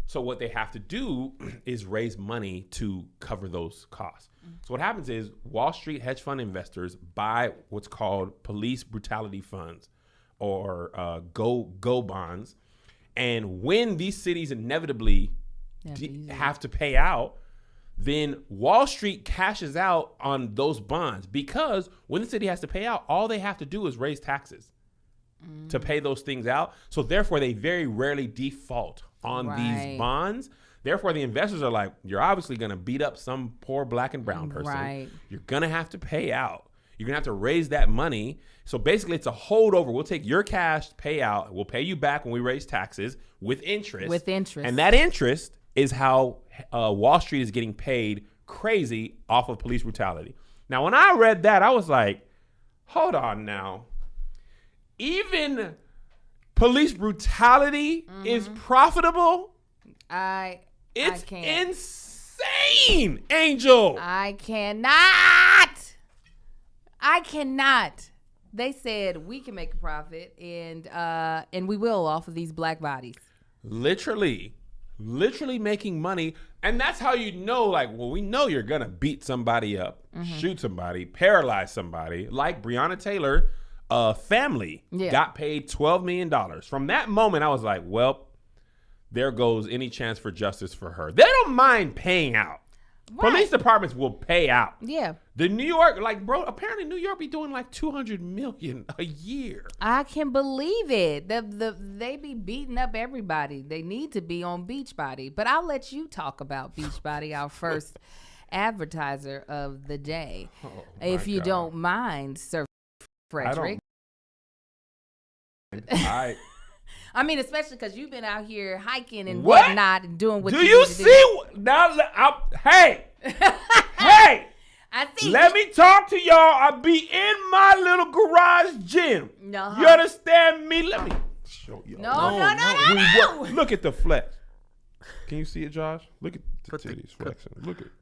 So what they have to do is raise money to cover those costs. So what happens is Wall Street hedge fund investors buy what's called police brutality funds or go bonds. And when these cities inevitably have to pay out, then Wall Street cashes out on those bonds, because when the city has to pay out, all they have to do is raise taxes to pay those things out. So therefore, they very rarely default on these bonds. Therefore, the investors are like, you're obviously going to beat up some poor black and brown person. Right. You're going to have to pay out. You're going to have to raise that money. So basically, it's a holdover. We'll take your cash, pay out. We'll pay you back when we raise taxes with interest. With interest. And that interest is how Wall Street is getting paid crazy off of police brutality. Now, when I read that, I was like, hold on now. Even police brutality is profitable? It's insane, Angel. I cannot. They said we can make a profit, and we will off of these black bodies. Literally making money. And that's how you know, like, well, we know you're going to beat somebody up, shoot somebody, paralyze somebody, like Breonna Taylor. Family got paid $12 million. From that moment, I was like, well, there goes any chance for justice for her. They don't mind paying out. Right. Police departments will pay out. Yeah. The New York, like, bro, apparently New York be doing like $200 million a year. I can believe it. They be beating up everybody. They need to be on Beachbody. But I'll let you talk about Beachbody, our first advertiser of the day. Oh, if you don't mind, Sir Frederick. I mean, especially because you've been out here hiking and whatnot and doing what you see? Now, hey, hey. I see. Let me talk to y'all. I be in my little garage gym. You understand me? Let me show y'all. No. Look at the flex. Can you see it, Josh? Look at the titties flexing. Look at it.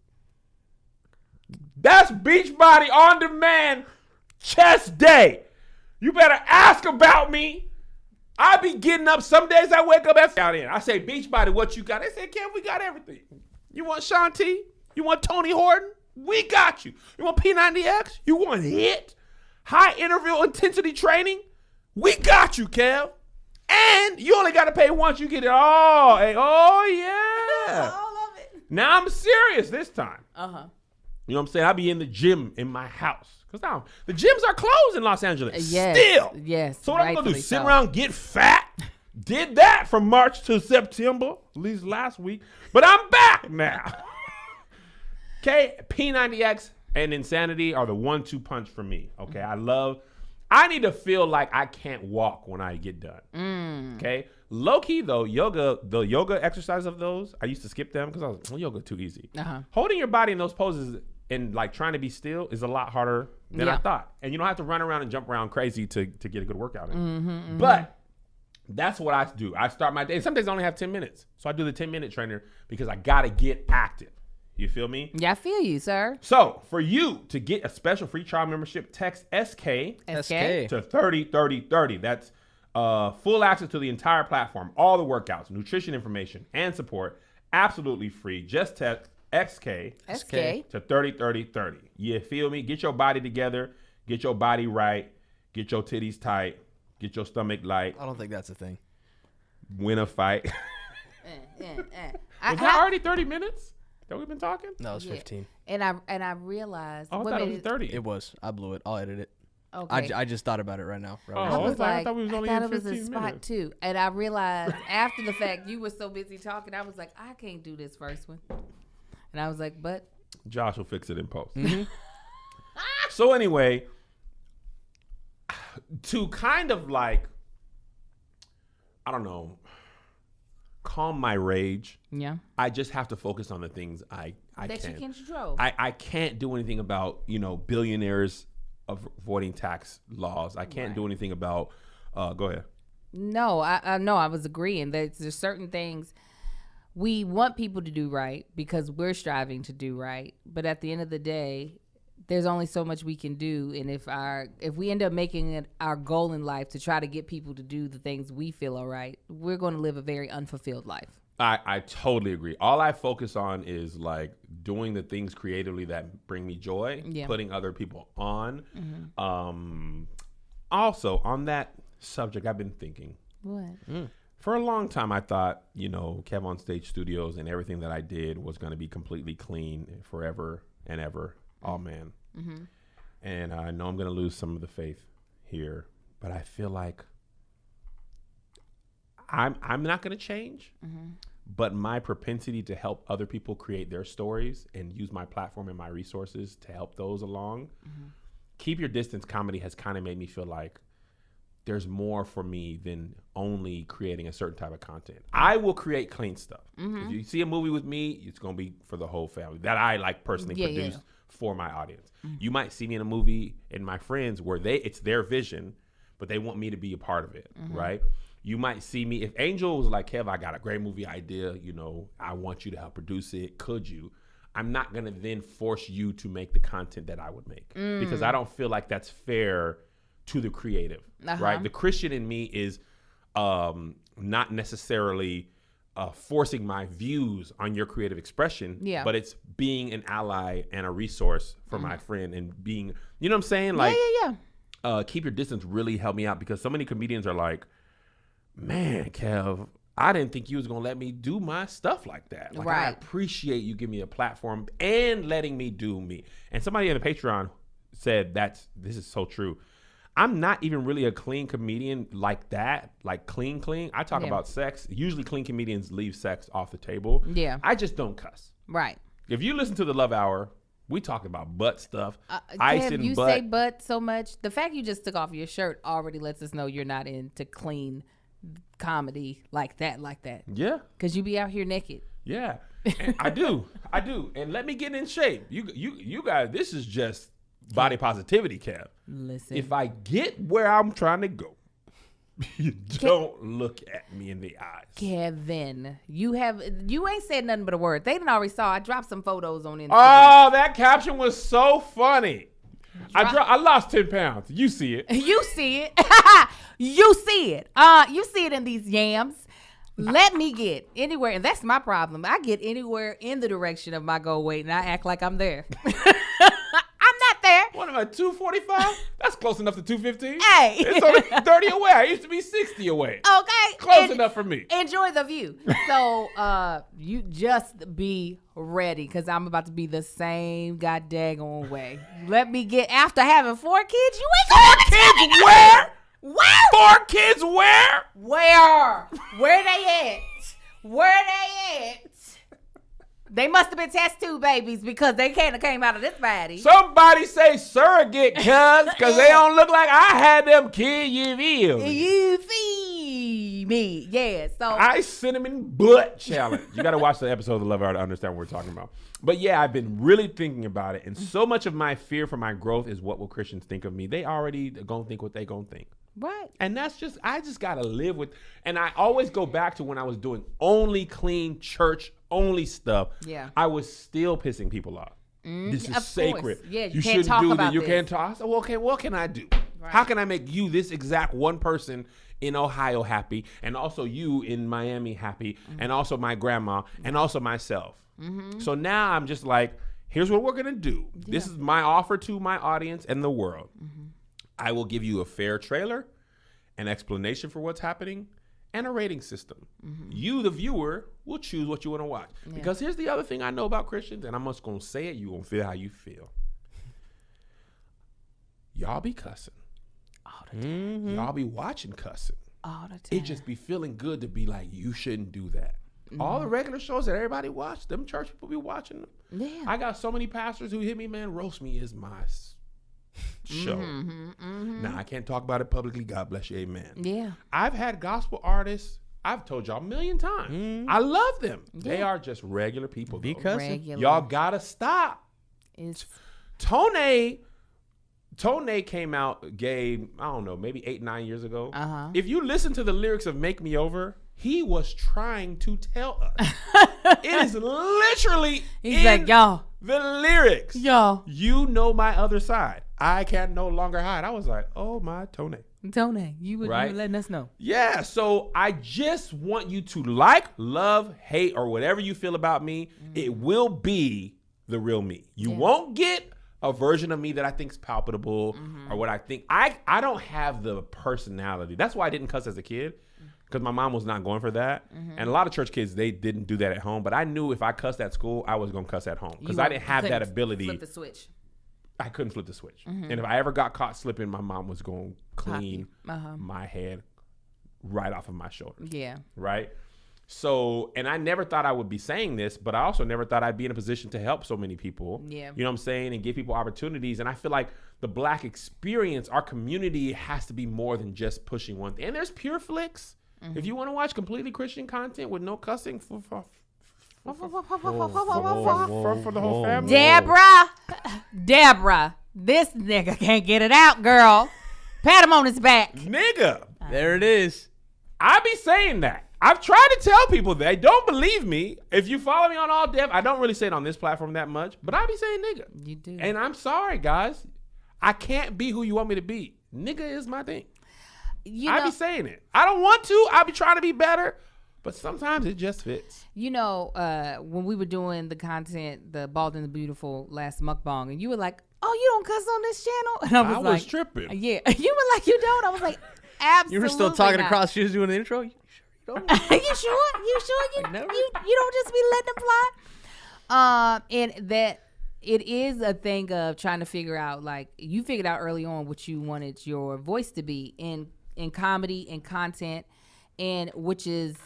That's Beachbody On Demand Chest Day. You better ask about me. I be getting up. Some days I wake up out in. I say, Beachbody, what you got? They say, Kev, we got everything. You want Shanti? You want Tony Horton? We got you. You want P90X? You want HIIT? High interval intensity training? We got you, Kev. And you only got to pay once. You get it all. Hey, oh, yeah. All of it. Now I'm serious this time. Uh-huh. You know what I'm saying? I be in the gym in my house. Because now the gyms are closed in Los Angeles. Yes. Still. Yes. So what I'm going to do? Sit around, get fat, Did that from March to September, at least last week. But I'm back now. Okay, P90X and Insanity are the 1-2 punch for me. Okay, I need to feel like I can't walk when I get done. Okay, low key though, the yoga exercise of those, I used to skip them because I was yoga too easy. Holding your body in those poses and like trying to be still is a lot harder than I thought. And you don't have to run around and jump around crazy to get a good workout in. But that's what I do. I start my day. Some days I only have 10 minutes. So I do the 10-minute trainer because I got to get active. You feel me? Yeah, I feel you, sir. So for you to get a special free trial membership, text SK to 303030. That's full access to the entire platform, all the workouts, nutrition information, and support, absolutely free. Just text SK to 303030. You feel me? Get your body together, get your body right, get your titties tight, get your stomach light. I don't think that's a thing. Win a fight. Was that already 30 minutes that we've been talking? No, it's 15. And I realized. Oh, I thought it was 30. It was. I blew it. I'll edit it. Okay. I just thought about it right now. I was like, I thought it was a spot too. And I realized after the fact, you were so busy talking, I was like, I can't do this first one. And I was like, but Josh will fix it in post. So anyway, to kind of like, I don't know, calm my rage. Yeah. I just have to focus on the things I that can. you can control. I can't do anything about, billionaires avoiding tax laws. I can't do anything about, go ahead. No, I was agreeing that there's certain things we want people to do right because we're striving to do right. But at the end of the day, there's only so much we can do. And if we end up making it our goal in life to try to get people to do the things we feel are right, we're going to live a very unfulfilled life. I totally agree. All I focus on is like doing the things creatively that bring me joy, putting other people on. Also, on that subject, I've been thinking. What? For a long time, I thought, Kev on Stage Studios and everything that I did was going to be completely clean forever and ever. Oh, man. And I know I'm going to lose some of the faith here, but I feel like I'm not going to change, but my propensity to help other people create their stories and use my platform and my resources to help those along. Keep Your Distance comedy has kind of made me feel like there's more for me than only creating a certain type of content. I will create clean stuff. If you see a movie with me, it's going to be for the whole family that I like personally produce for my audience. You might see me in a movie and my friends where it's their vision, but they want me to be a part of it, right? You might see me, if Angel was like, Kev, I got a great movie idea, I want you to help produce it. Could you? I'm not going to then force you to make the content that I would make because I don't feel like that's fair to the creative, right? The Christian in me is not necessarily forcing my views on your creative expression, but it's being an ally and a resource for my friend and being, you know what I'm saying? Like, Keep Your Distance really helped me out because so many comedians are like, man, Kev, I didn't think you was going to let me do my stuff like that. Like, I appreciate you giving me a platform and letting me do me. And somebody in the Patreon said this is so true. I'm not even really a clean comedian like that, like clean. I talk about sex. Usually clean comedians leave sex off the table. Yeah. I just don't cuss. Right. If you listen to the Love Hour, we talk about butt stuff. Kev, you say butt so much. The fact you just took off your shirt already lets us know you're not into clean comedy like that. Yeah. Because you be out here naked. Yeah. And I do. And let me get in shape. You guys, this is just body positivity, Kev. Listen. If I get where I'm trying to go, you don't look at me in the eyes. Kevin, you ain't said nothing but a word. They done already saw. I dropped some photos on Instagram. Oh, that caption was so funny. I lost 10 pounds. You see it. You see it. You see it. You see it in these yams. Let me get anywhere, and that's my problem. I get anywhere in the direction of my goal weight, and I act like I'm there. I'm not there. What am I, 245? That's close enough to 215. Hey. It's only 30 away. I used to be 60 away. Okay. Close enough for me. Enjoy the view. So you just be ready, because I'm about to be the same goddamn way. Let me get, after having 4 kids, you ain't going to kids where? Where? 4 kids where? Where they at? Where they at? They must have been test tube babies because they can't have came out of this body. Somebody say surrogate, cuz, because they don't look like I had them kids. You feel me? You feel me? Yeah. So I cinnamon butt challenge. You got to watch the episode of The Love Hour to understand what we're talking about. But yeah, I've been really thinking about it, and so much of my fear for my growth is what will Christians think of me. They already gonna think what they gonna think. right. And that's just, I just got to live with, and I always go back to when I was doing only clean church only stuff. Yeah. I was still pissing people off. This is of sacred. course. Yeah, you can't shouldn't talk do about that. You this. can't talk. I said, well, okay, what can I do? Right. How can I make you, this exact one person in Ohio, happy, and also you in Miami happy, and also my grandma, and also myself? So now I'm just like, here's what we're going to do. This is my offer to my audience and the world. I will give you a fair trailer, an explanation for what's happening, and a rating system. You, the viewer, will choose what you want to watch. Because here's the other thing I know about Christians, and I'm just going to say it. You're going to feel how you feel. Y'all be cussing. All the time. Y'all be watching cussing. All the time. It just be feeling good to be like, you shouldn't do that. All the regular shows that everybody watch, them church people be watching them. Yeah. I got so many pastors who hit me, man, roast me is my show. Now, I can't talk about it publicly. God bless you. Amen. Yeah. I've had gospel artists, I've told y'all a million times. I love them. They are just regular people. Be though. cussing. Regular. Y'all gotta stop. It's Tone came out gay, I don't know, maybe 8-9 years ago. If you listen to the lyrics of Make Me Over, he was trying to tell us. It is literally He's like, y'all. the lyrics. Y'all. You know my other side. I can no longer hide. I was like, oh my Tone. Tony, you were Right? letting us know. Yeah, so I just want you to like, love, hate, or whatever you feel about me. It will be the real me. You won't get a version of me that I think is palpable or what I think. I don't have the personality. That's why I didn't cuss as a kid, because my mom was not going for that. And a lot of church kids, they didn't do that at home. But I knew if I cussed at school, I was going to cuss at home because I didn't have that ability. Flip the switch. I couldn't flip the switch. And if I ever got caught slipping, my mom was going to clean my head right off of my shoulders. Yeah. Right? So, and I never thought I would be saying this, but I also never thought I'd be in a position to help so many people. Yeah. You know what I'm saying? And give people opportunities. And I feel like the Black experience, our community has to be more than just pushing one thing. And there's Pure Flix. If you want to watch completely Christian content with no cussing for the whole family. Deborah, this nigga can't get it out, girl. Pat him on his back. Nigga. There it is. I be saying that. I've tried to tell people that. They don't believe me. If you follow me on All Dev, I don't really say it on this platform that much, but I be saying nigga. You do. And I'm sorry, guys. I can't be who you want me to be. Nigga is my thing. I be saying it. I don't want to. I be trying to be better, but sometimes it just fits. You know, when we were doing the content, the Bald and the Beautiful last mukbang, and you were like, "Oh, you don't cuss on this channel?" And I was like, tripping. "Yeah." You were like, "You don't?" I was like, "Absolutely." You were still talking not. across. She was doing the intro. You sure you don't? You sure? You sure? You don't just be letting them fly. And that it is a thing of trying to figure out, like, you figured out early on what you wanted your voice to be in comedy and content, and which is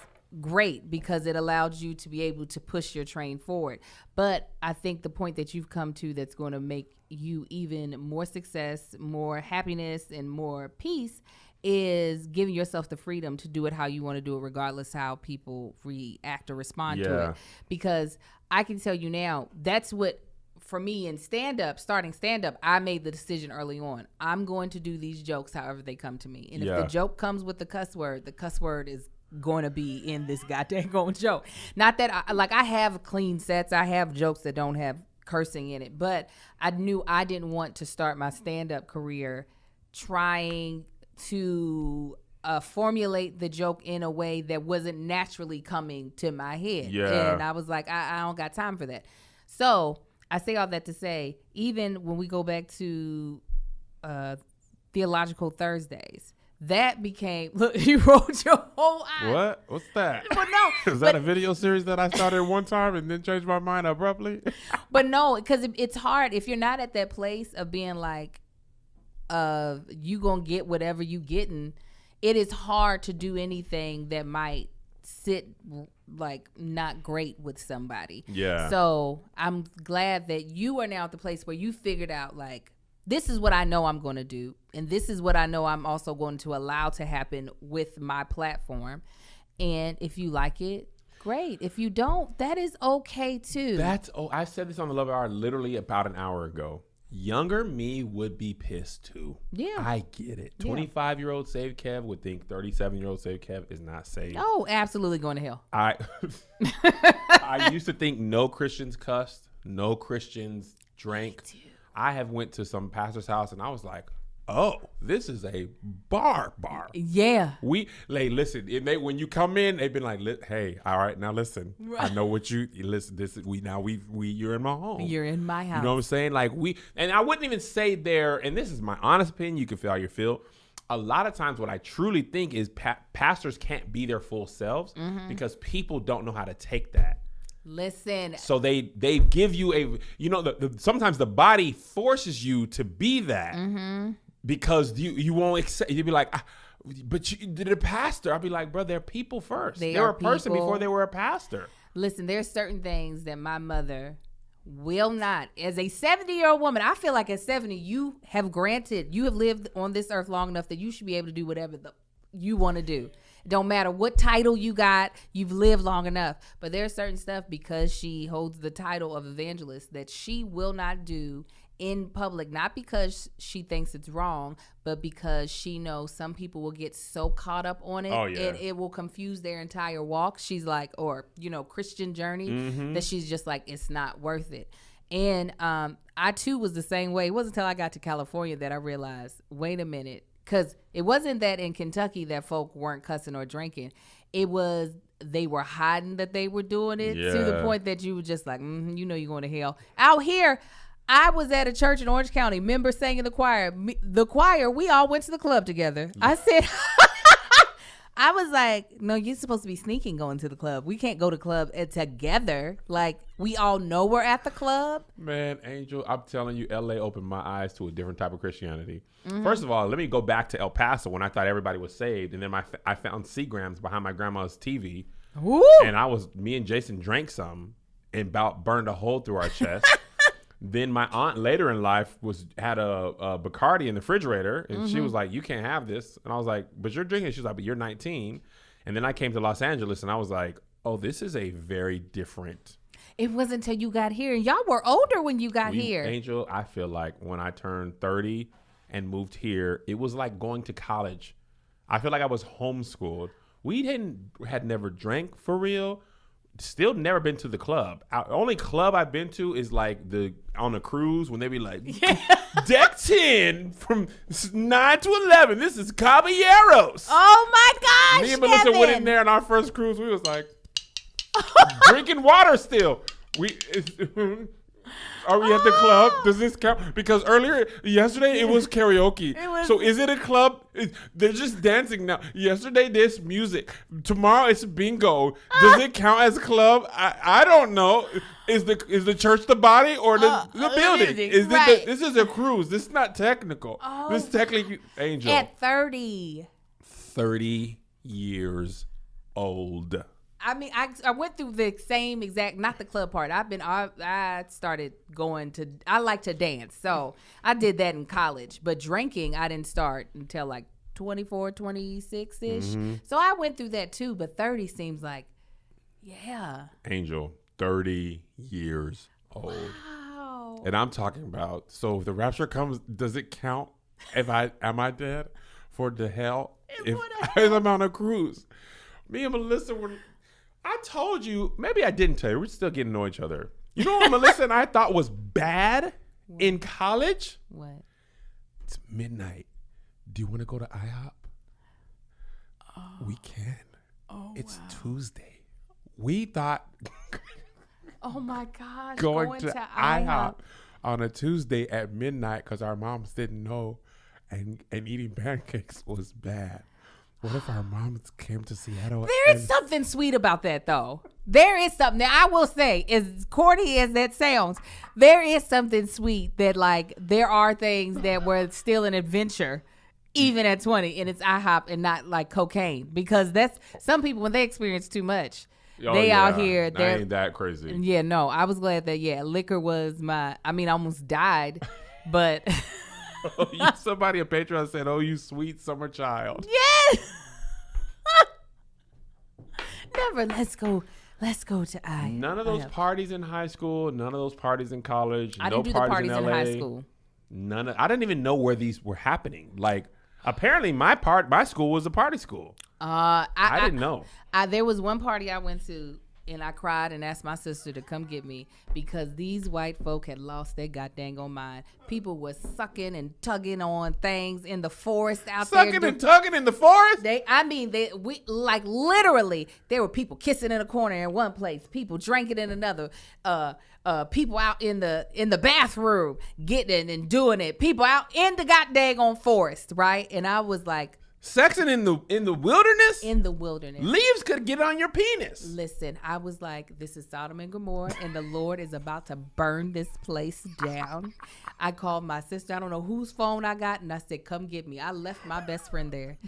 great because it allowed you to be able to push your train forward. But I think the point that you've come to that's going to make you even more success, more happiness, and more peace is giving yourself the freedom to do it how you want to do it, regardless how people react or respond to it. Because I can tell you now, that's what, for me in starting stand-up, I made the decision early on. I'm going to do these jokes however they come to me. And if the joke comes with the cuss word is going to be in this goddamn joke. Not that I have clean sets. I have jokes that don't have cursing in it. But I knew I didn't want to start my stand-up career trying to formulate the joke in a way that wasn't naturally coming to my head. Yeah. And I was like, I don't got time for that. So I say all that to say, even when we go back to Theological Thursdays, that became, look, you rolled your whole eye. What? What's that? But no. Is that a video series that I started one time and then changed my mind abruptly? But no, because it's hard if you're not at that place of being like, of you gonna get whatever you getting, it is hard to do anything that might sit like not great with somebody. Yeah. So I'm glad that you are now at the place where you figured out like, this is what I know I'm going to do, and this is what I know I'm also going to allow to happen with my platform. And if you like it, great. If you don't, that is okay too. I said this on the Love Hour literally about an hour ago. Younger me would be pissed too. Yeah. I get it. 25-year-old Save Kev would think 37-year-old Save Kev is not saved. Oh, absolutely going to hell. I used to think no Christians cussed, no Christians drank. I have went to some pastor's house and I was like, oh, this is a bar. Yeah. Listen, when you come in, they've been like, hey, all right, now listen. Right. I know what you listen. This is you're in my home. You're in my house. You know what I'm saying? Like and I wouldn't even say there. And this is my honest opinion. You can feel how you feel. A lot of times, what I truly think is pastors can't be their full selves because people don't know how to take that. Listen. So they give you sometimes the body forces you to be that because you won't accept. You'd be like, but the pastor. I'll be like, bro, they're people first. They were a person before they were a pastor. Listen, there's certain things that my mother will not. As a 70-year-old woman, I feel like at 70, you have lived on this earth long enough that you should be able to do whatever you want to do. Don't matter what title you got, you've lived long enough. But there's certain stuff, because she holds the title of evangelist, that she will not do in public, not because she thinks it's wrong, but because she knows some people will get so caught up on it, it will confuse their entire walk. She's like, or, Christian journey, that she's just like, it's not worth it. And I too was the same way. It wasn't until I got to California that I realized, wait a minute. Because it wasn't that in Kentucky that folk weren't cussing or drinking. It was they were hiding that they were doing it to the point that you were just like, you're going to hell. Out here, I was at a church in Orange County. Members sang in the choir. We all went to the club together. I said, I was like, no, you're supposed to be sneaking going to the club. We can't go to club together. Like, we all know we're at the club. Man, Angel, I'm telling you, LA opened my eyes to a different type of Christianity. First of all, let me go back to El Paso when I thought everybody was saved. And then I found Seagrams behind my grandma's TV. Woo! And me and Jason drank some and about burned a hole through our chest. Then my aunt later in life had a Bacardi in the refrigerator. And she was like, you can't have this. And I was like, but you're drinking. She was like, but you're 19. And then I came to Los Angeles and I was like, oh, this is a very different. It wasn't until you got here. And y'all were older when you got here. Angel, I feel like when I turned 30 and moved here, it was like going to college. I feel like I was homeschooled. We had never drank for real. Still never been to the club. Only club I've been to is like on a cruise when they be like, deck 10 from 9 to 11. This is Caballeros. Oh my gosh, me and Melissa went in there on our first cruise. We was like drinking water still. Are we at the club? Does this count? Because yesterday it was karaoke. So is it a club? They're just dancing now. Yesterday this music. Tomorrow it's bingo. Does it count as a club? I don't know. Is the church the body or the building? This is a cruise. This is not technical. This is technically, Angel. At 30. 30 years old. I mean, I went through the same exact, not the club part. I started going to, I like to dance. So I did that in college. But drinking, I didn't start until like 24, 26-ish. So I went through that too. But 30 seems like, Angel, 30 years old. Wow. And I'm talking about, so if the rapture comes, does it count? Am I dead for the hell? If I'm on a cruise. Me and Melissa I told you, maybe I didn't tell you, we're still getting to know each other. You know what Melissa and I thought was bad in college? What? It's midnight. Do you want to go to IHOP? We can. It's Tuesday. We thought oh my gosh, going to IHOP on a Tuesday at midnight because our moms didn't know and eating pancakes was bad. What if our moms came to Seattle? There is something sweet about that, though. There is something. Now, I will say, as corny as that sounds, there is something sweet that, like, there are things that were still an adventure, even at 20, and it's IHOP and not, like, cocaine. Because that's, some people, when they experience too much, they out here. That ain't that crazy. Yeah, no, I was glad that, liquor was I almost died, but. Somebody on Patreon said, "Oh, you sweet summer child." Yes. Never. Let's go to I. None of those parties in high school. None of those parties in college. I didn't do the parties in LA. High school. I didn't even know where these were happening. Like, apparently, my school was a party school. I didn't know. There was one party I went to. And I cried and asked my sister to come get me because these white folk had lost their goddamn mind. People were sucking and tugging on things in the forest out there. Sucking and tugging in the forest? Literally, there were people kissing in a corner in one place, people drinking in another, people out in the bathroom getting it and doing it, people out in the goddamn forest, right? And I was like, sexing in the wilderness? In the wilderness. Leaves could get on your penis. Listen, I was like, this is Sodom and Gomorrah, and the Lord is about to burn this place down. I called my sister. I don't know whose phone I got, and I said, come get me. I left my best friend there.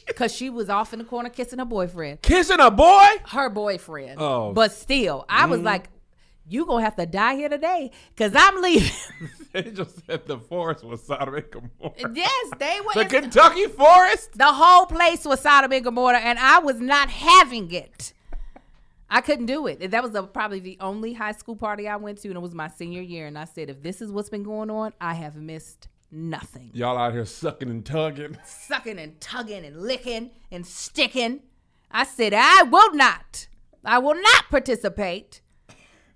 Because she was off in the corner kissing her boyfriend. Kissing a boy? Her boyfriend. Oh. But still, I was like, you gonna have to die here today because I'm leaving. They just said the forest was Sodom and Gomorrah. Yes, they were. The Kentucky forest? The whole place was Sodom and Gomorrah, and I was not having it. I couldn't do it. That was probably the only high school party I went to, and it was my senior year. And I said, if this is what's been going on, I have missed nothing. Y'all out here sucking and tugging. Sucking and tugging and licking and sticking. I said, I will not participate.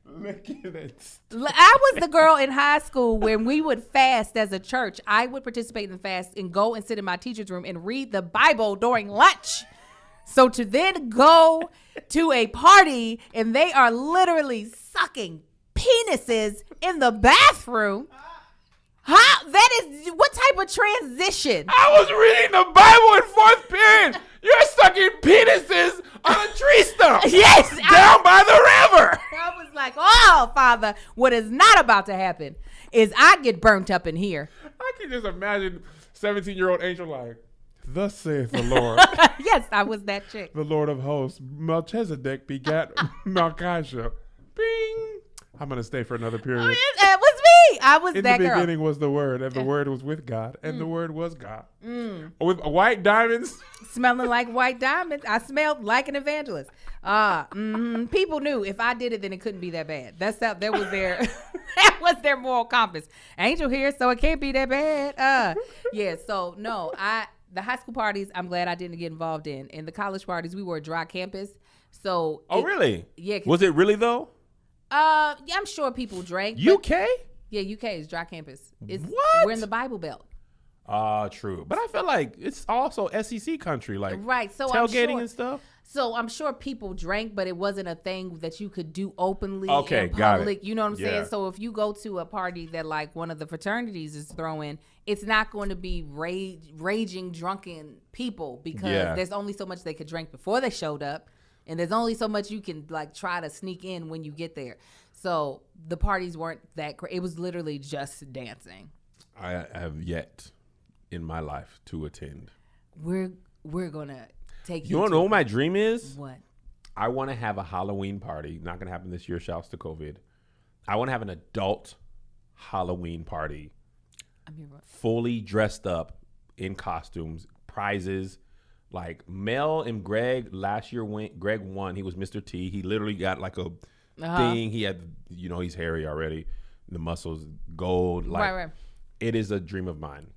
I was the girl in high school when we would fast as a church. I would participate in the fast and go and sit in my teacher's room and read the Bible during lunch. So to then go to a party and they are literally sucking penises in the bathroom. That is, what type of transition? I was reading the Bible in 4th period. You're sucking penises on a tree stump. Yes. Down by the river. I was like, oh, Father, what is not about to happen is I get burnt up in here. I can just imagine 17-year-old Angel like, thus saith the Lord. Yes, I was that chick. The Lord of hosts, Melchizedek begat Melchizedek. Bing. I'm going to stay for another period. That was me. I was in that girl. In girl. the beginning was the Word, and the Word was with God, and the Word was God. With white diamonds. Smelling like white diamonds. I smelled like an evangelist. People knew if I did it, then it couldn't be that bad. That was their that was their moral compass. Angel here, so it can't be that bad. Yeah, so no, the high school parties, I'm glad I didn't get involved in. In the college parties, we were a dry campus. So really? Yeah. Was it really though? Yeah, I'm sure people drank. UK? Yeah, UK is dry campus. What? We're in the Bible Belt. True. But I feel like it's also SEC country, like right. So tailgating and stuff. So I'm sure people drank, but it wasn't a thing that you could do openly in public. Got it. You know what I'm saying? So if you go to a party that like one of the fraternities is throwing, it's not going to be raging drunken people because there's only so much they could drink before they showed up. And there's only so much you can like try to sneak in when you get there. So the parties weren't that crazy. It was literally just dancing. I have yet in my life to attend. We're gonna take you. You want to know what my dream is? What? I want to have a Halloween party. Not gonna happen this year. Shouts to COVID. I want to have an adult Halloween party. Fully dressed up in costumes, prizes. Like Mel and Greg last year Greg won. He was Mr. T. He literally got like a thing. He had, he's hairy already. The muscles, gold. Like, right. It is a dream of mine.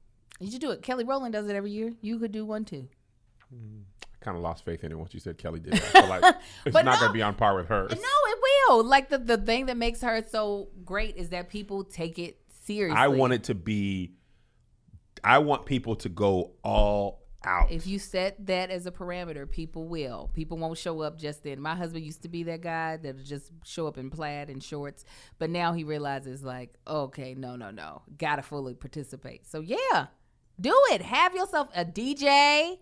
You should do it. Kelly Rowland does it every year. You could do one too. I kind of lost faith in it once you said Kelly did that. I feel like it's not going to be on par with hers. No, it will. Like the thing that makes her so great is that people take it seriously. I want people to go all out. If you set that as a parameter, people will. People won't show up just then. My husband used to be that guy that'll just show up in plaid and shorts, but now he realizes like, okay, no, gotta fully participate. So yeah, do it. Have yourself a DJ.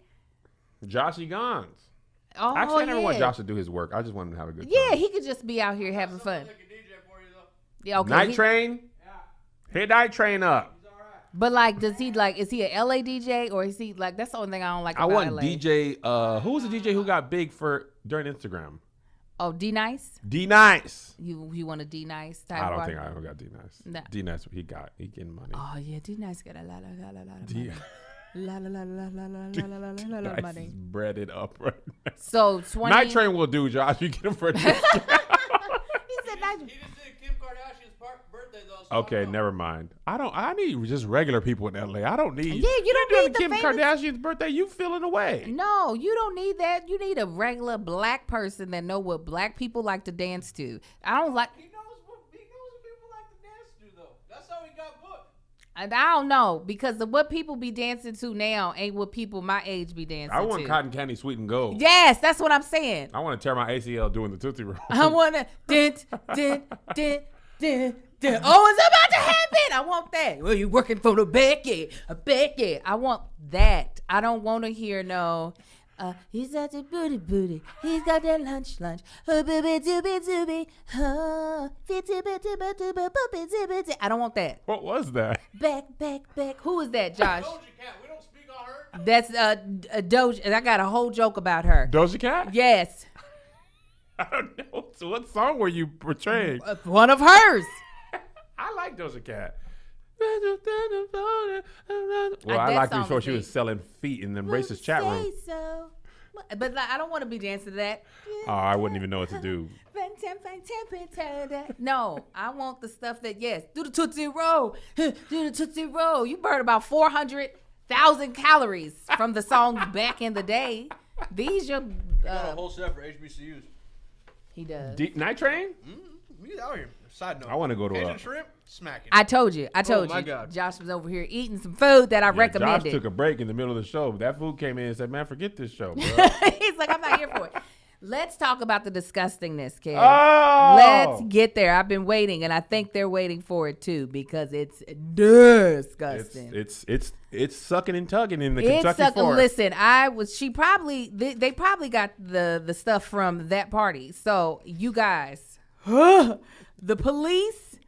Joshy Gons. Oh, Actually, I never want yeah. Josh to do his work. I just want him to have a good time. Yeah, he could just be out here having fun. Yeah, okay. Night Train. Hit Night Train up. But like, does he like? Is he a LA DJ or is he like? That's the only thing I don't like I about want LA. DJ. Who was the DJ who got big for during Instagram? Oh, D Nice. D Nice. You want a D Nice type? I don't party? think I ever got D Nice. Nah. D Nice, he getting money. Oh yeah, D Nice got a lot of D money. La Nice money. is breaded up right now. So 20. Night Train will do, Josh. You get him for a discount. He said Night. He just did Kim Kardashian's birthday though. So Okay, never mind. I need just regular people in LA. I don't need. Yeah, you don't doing need the Kim famous- Kardashian's birthday. You feeling away? No, you don't need that. You need a regular black person that know what black people like to dance to. I don't like. He knows what people like to dance to though. That's how he got booked. And I don't know because of what people be dancing to now ain't what people my age be dancing I want to. cotton candy, sweet and gold. Yes, that's what I'm saying. I want to tear my ACL doing the Tootsie Roll. I want to dent. Oh, it's about to happen. I want that. Well, you working for the Becky. I want that. I don't want to hear no. He's got the booty. He's got that lunch. Oh, booby, dooby. Oh, I don't want that. What was that? Back. Who is that, Josh? Doja Cat. We don't speak on her. That's a Doja. And I got a whole joke about her. Doja Cat? Yes. I don't know. So what song were you portraying? One of hers. I like Doja Cat. Well, I that liked song before was she was big. selling feet in the racist chat room. Say so. But like, I don't want to be dancing to that. Oh, I wouldn't even know what to do. No, I want the stuff that, yes, do the Tootsie Roll. Do the Tootsie Roll. You burned about 400,000 calories from the songs back in the day. These your, Got a whole set for HBCUs. he does. Night Train? He's out here. Side note. I want to go to Cajun a. shrimp, smacking. I told you. my God. Josh was over here eating some food that I Josh recommended. took a break in the middle of the show. That food came in and said, "Man, forget this show, bro." He's like, I'm not here for it. Let's talk about the disgustingness, kid. Oh, Let's get there. I've been waiting, and I think they're waiting for it too because it's disgusting. It's sucking and tugging in the It's Kentucky forest. Listen, they probably got the stuff from that party. So you guys, the police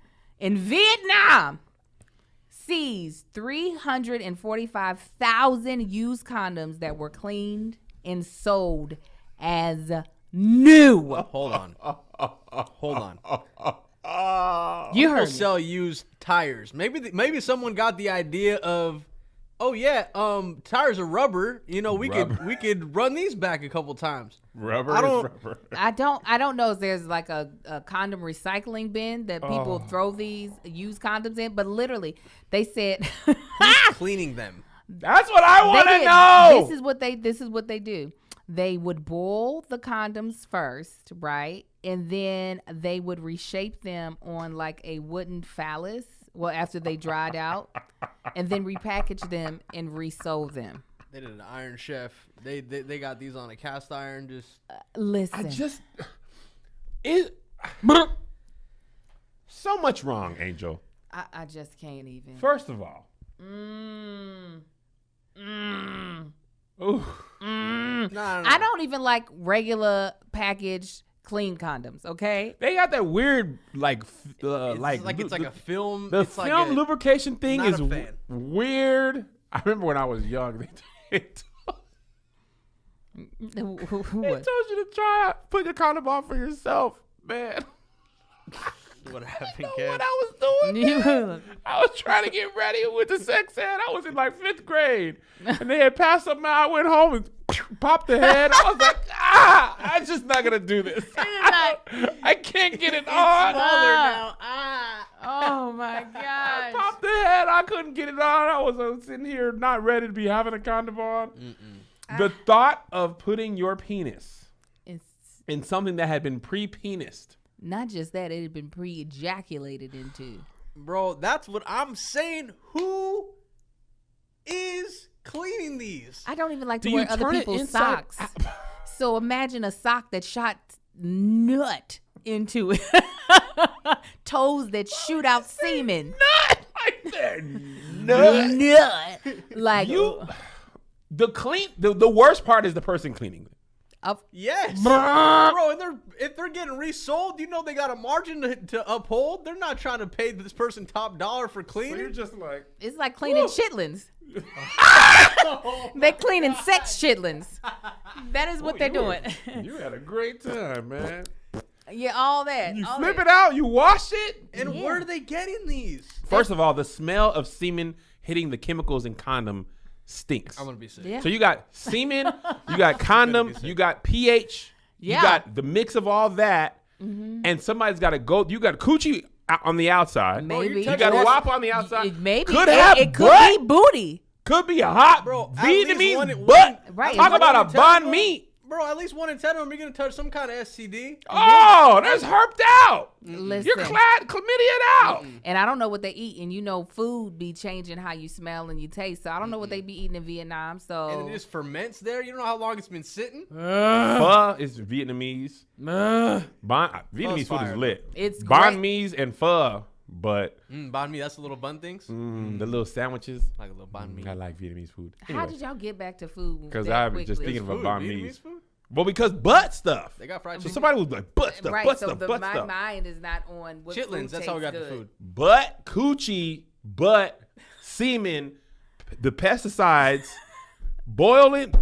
in Vietnam seized 345,000 used condoms that were cleaned and sold as new. Hold on. You People heard me. sell used tires. Maybe someone got the idea of, oh yeah, tires are rubber. You know, we could run these back a couple times. Rubber I is don't- rubber. I don't know if there's like a condom recycling bin that people throw these used condoms in, but literally they said Cleaning them. That's what I want they to know. This is what they do. They would boil the condoms first, right? And then they would reshape them on like a wooden phallus. Well, after they dried out, and then repackage them and resold them. They did an Iron Chef. They got these on a cast iron. Just Listen, so much wrong, Angel. I just can't even. First of all, ooh, I don't even like regular packaged clean condoms. Okay. they got that weird like it's like a film. The it's film like lubrication thing not is a fan. weird. I remember when I was young, they Who told was? you to try out, put the condom on for yourself, man. what happened, I know Kev? what I was doing. man. I was trying to get ready with the sex ed. I was in like 5th grade, and they had passed something out. I went home and popped the head. I was like, I'm just not gonna do this. I can't get it on. Oh my I gosh. popped the head. I couldn't get it on. I was sitting here not ready to be having a condom on. The thought of putting your penis It's in something that had been pre-penised. not just that, it had been pre-ejaculated into. Bro, that's what I'm saying. Who is cleaning these? I don't even like to Do wear you other turn it people's inside socks. So imagine a sock that shot nut into it. Toes that shoot out semen. Not like that. Nut. Nut. Like You. The worst part is the person cleaning it. Yes, bro. If they're getting resold, you know they got a margin to uphold. They're not trying to pay this person top dollar for cleaning. So you're just like, it's like cleaning chitlins. They're cleaning sex chitlins. That is what they're doing. You had a great time, man. Yeah, all that. You all flip that. it out, you wash it. And where are they getting these? First of all, the smell of semen hitting the chemicals in condom stinks. I'm gonna be sick. Yeah. So you got semen, you got condom, you got pH, you got the mix of all that, and somebody's got to go. You got coochie on the outside. Maybe. You got a WAP on the outside. Maybe. Could have it could butt. be booty. Could be a hot Bro, Vietnamese butt. Right. Talk about a banh bro. mi. Bro, at least 1 in 10 of them, you're gonna touch some kind of STD. Oh, that's herped out. Listen. You're chlamydia out. And I don't know what they eat. And you know, food be changing how you smell and you taste. So I don't know what they be eating in Vietnam. So And it just ferments there. You don't know how long it's been sitting. Pho is Vietnamese. Vietnamese food fire. is lit. It's banh great. mi's and pho, but Banh mi, that's the little bun things. the little sandwiches. Like a little banh mi. I like Vietnamese food. How did y'all get back to food? Because that I was just quickly? thinking of a Food, banh Vietnamese mi's. food? Well, because butt stuff. They got fried So chicken. somebody was like, butt stuff, Right. butt so stuff, butt my stuff. mind is not on what food Chitlins, that's how we got tastes the good. food. Butt, coochie, butt, semen, the pesticides, boiling.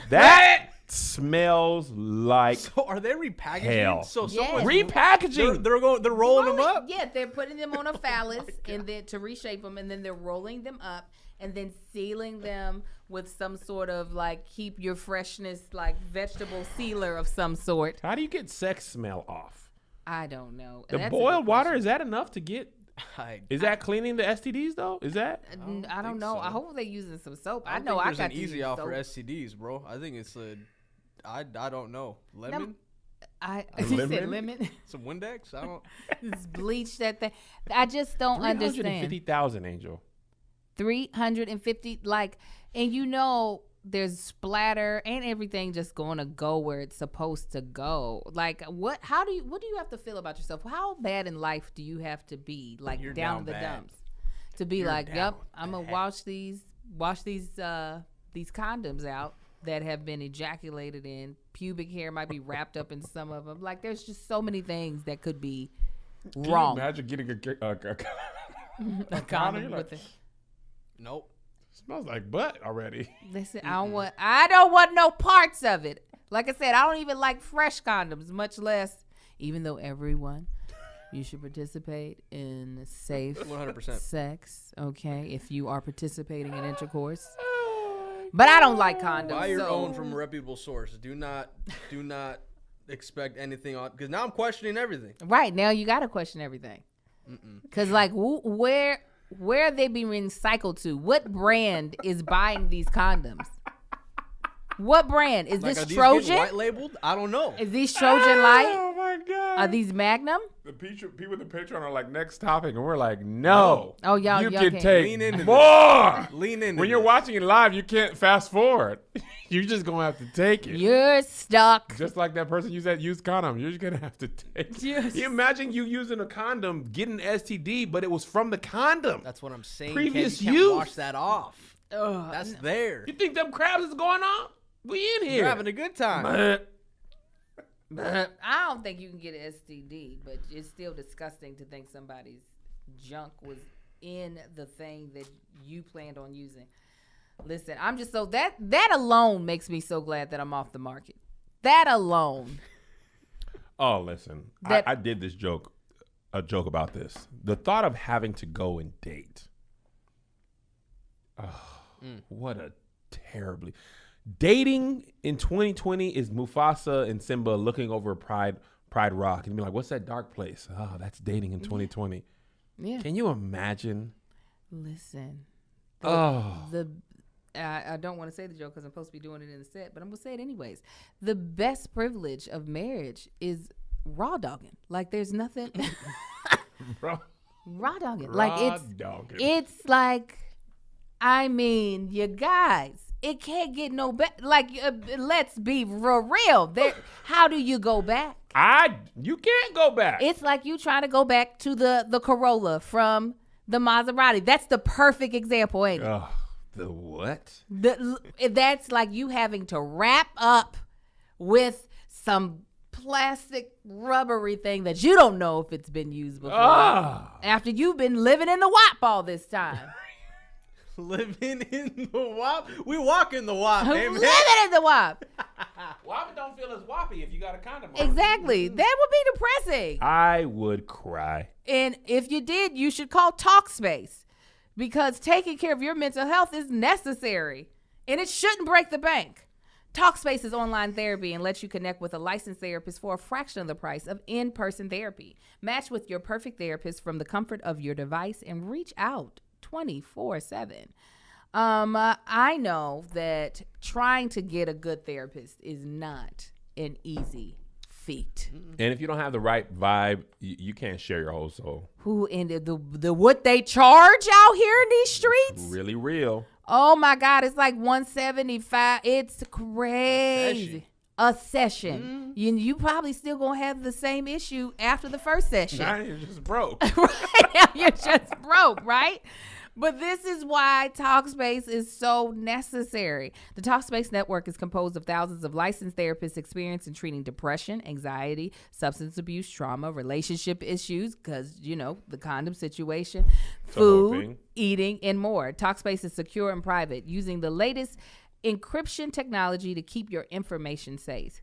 That smells like So are they repackaging hell. it? So Yes. someone's repackaging. they're rolling them up. Yeah, they're putting them on a phallus and then to reshape them, and then they're rolling them up and then sealing them with some sort of like keep your freshness like vegetable sealer of some sort. How do you get sex smell off? I don't know. The That's a boiled good water, question. is that enough to get? Is that cleaning the STDs though? Is that? I don't think know. so. I hope they're using some soap. I don't know think I there's got an to easy use out soap. for STDs, bro. I think it's I don't know. Lemon? He said Lemon? lemon. Some Windex? I don't. It's bleach that thing. I just don't understand. 350,000, Angel. 350 like, and you know there's splatter and everything just going to go where it's supposed to go. Like what do you have to feel about yourself? How bad in life do you have to be like You're down down in the bad. dumps to be You're like, down yep, I'm bad. gonna wash these condoms out that have been ejaculated in. Pubic hair might be wrapped up in some of them. Like there's just so many things that could be wrong. Can you imagine getting A condom with it. Nope. Smells like butt already. Listen, I don't want no parts of it. Like I said, I don't even like fresh condoms, much less, even though everyone, you should participate in safe 100%. sex, okay, if you are participating in intercourse. But I don't like condoms. Buy your so- own from a reputable source. Do not expect anything on, because now I'm questioning everything. Right, now you got to question everything. Because, like, where are they being recycled to? What brand is buying these condoms? What brand? Is Like, this are these getting Trojan? white labeled? I don't know. Is these Trojan Light? Oh my god. Are these Magnum? The people in the Patreon are like, next topic, and we're like, no. Oh, y'all you y'all can can't. take Lean into more. Lean in. When you're watching it live, you can't fast forward. You're just gonna have to take it. You're stuck. Just like that person used condom, you're just gonna have to take. Yes. You imagine you using a condom, getting STD, but it was from the condom. That's what I'm saying. Previous You can't use. wash that off. Ugh. That's there. You think them crabs is going on? We in here. You're having a good time. I don't think you can get an STD, but it's still disgusting to think somebody's junk was in the thing that you planned on using. Listen, I'm just so that alone makes me so glad that I'm off the market. That alone. Oh, listen. I did a joke about this. The thought of having to go and date. Oh, what a terribly. Dating in 2020 is Mufasa and Simba looking over Pride Rock and be like, what's that dark place? Oh, that's dating in 2020. Yeah. Can you imagine? Listen. Oh. I don't want to say the joke because I'm supposed to be doing it in the set, but I'm going to say it anyways. The best privilege of marriage is raw dogging. Like, there's nothing. Bro. Raw dogging. Raw Like, dogging. it's like, I mean, you guys, it can't get no better. Like, let's be real. How do you go back? You can't go back. It's like you trying to go back to the Corolla from the Maserati. That's the perfect example, ain't it? Ugh, The what? That's like you having to wrap up with some plastic rubbery thing that you don't know if it's been used before. After you've been living in the WAP all this time. Living in the WAP? We walk in the WAP, man. Living in the WAP. WAP don't feel as whoppy if you got a condom on. Exactly. That would be depressing. I would cry. And if you did, you should call Talkspace, because taking care of your mental health is necessary and it shouldn't break the bank. Talkspace is online therapy and lets you connect with a licensed therapist for a fraction of the price of in-person therapy. Match with your perfect therapist from the comfort of your device and reach out 24/7. I know that trying to get a good therapist is not an easy feat. And if you don't have the right vibe, you can't share your whole soul. Who ended the what they charge out here in these streets? Really real. Oh my God, it's like $175. It's crazy. A session. You probably still gonna have the same issue after the first session. Now you're just broke. Right now you're just broke, right? But this is why Talkspace is so necessary. The Talkspace network is composed of thousands of licensed therapists experienced in treating depression, anxiety, substance abuse, trauma, relationship issues, because, the condom situation, food, eating, and more. Talkspace is secure and private, using the latest encryption technology to keep your information safe.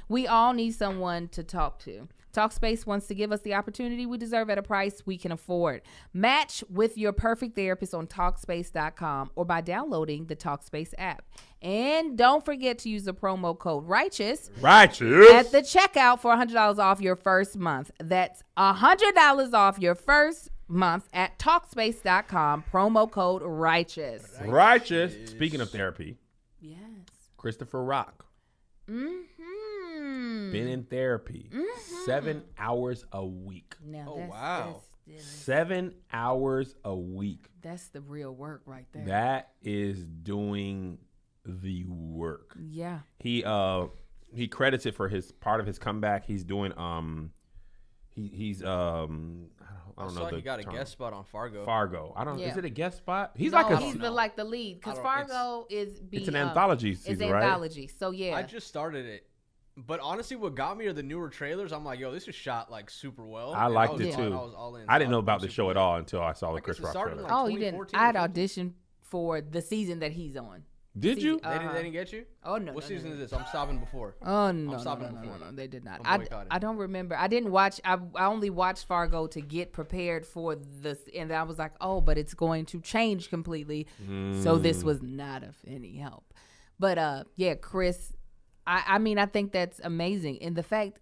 We all need someone to talk to. Talkspace wants to give us the opportunity we deserve at a price we can afford. Match with your perfect therapist on Talkspace.com or by downloading the Talkspace app. And don't forget to use the promo code RIGHTEOUS at the checkout for $100 off your first month. That's $100 off your first month at Talkspace.com. Promo code RIGHTEOUS. Righteous. Speaking of therapy. Yes. Christopher Rock. Been in therapy 7 hours a week. Now, wow. 7 hours a week. That's the real work right there. That is doing the work. Yeah. He credits it for his part of his comeback. He's doing I don't know. Like he got a guest spot on Fargo. I don't. Yeah. Is it a guest spot? He's the lead, because Fargo it's an anthology season, it's right? anthology. So yeah. I just started it. But honestly, what got me are the newer trailers. I'm like, yo, this is shot like super well. I liked it too. I didn't know about the show at all until I saw the Chris Rock trailer. Like you didn't? I had auditioned for the season that he's on. Did you? They didn't get you? Oh no. What season is this? I'm stopping before. Oh no. No, they did not. I don't remember. I didn't watch. I only watched Fargo to get prepared for this, and I was like, oh, but it's going to change completely. So this was not of any help. But yeah, Chris. I mean, I think that's amazing, and the fact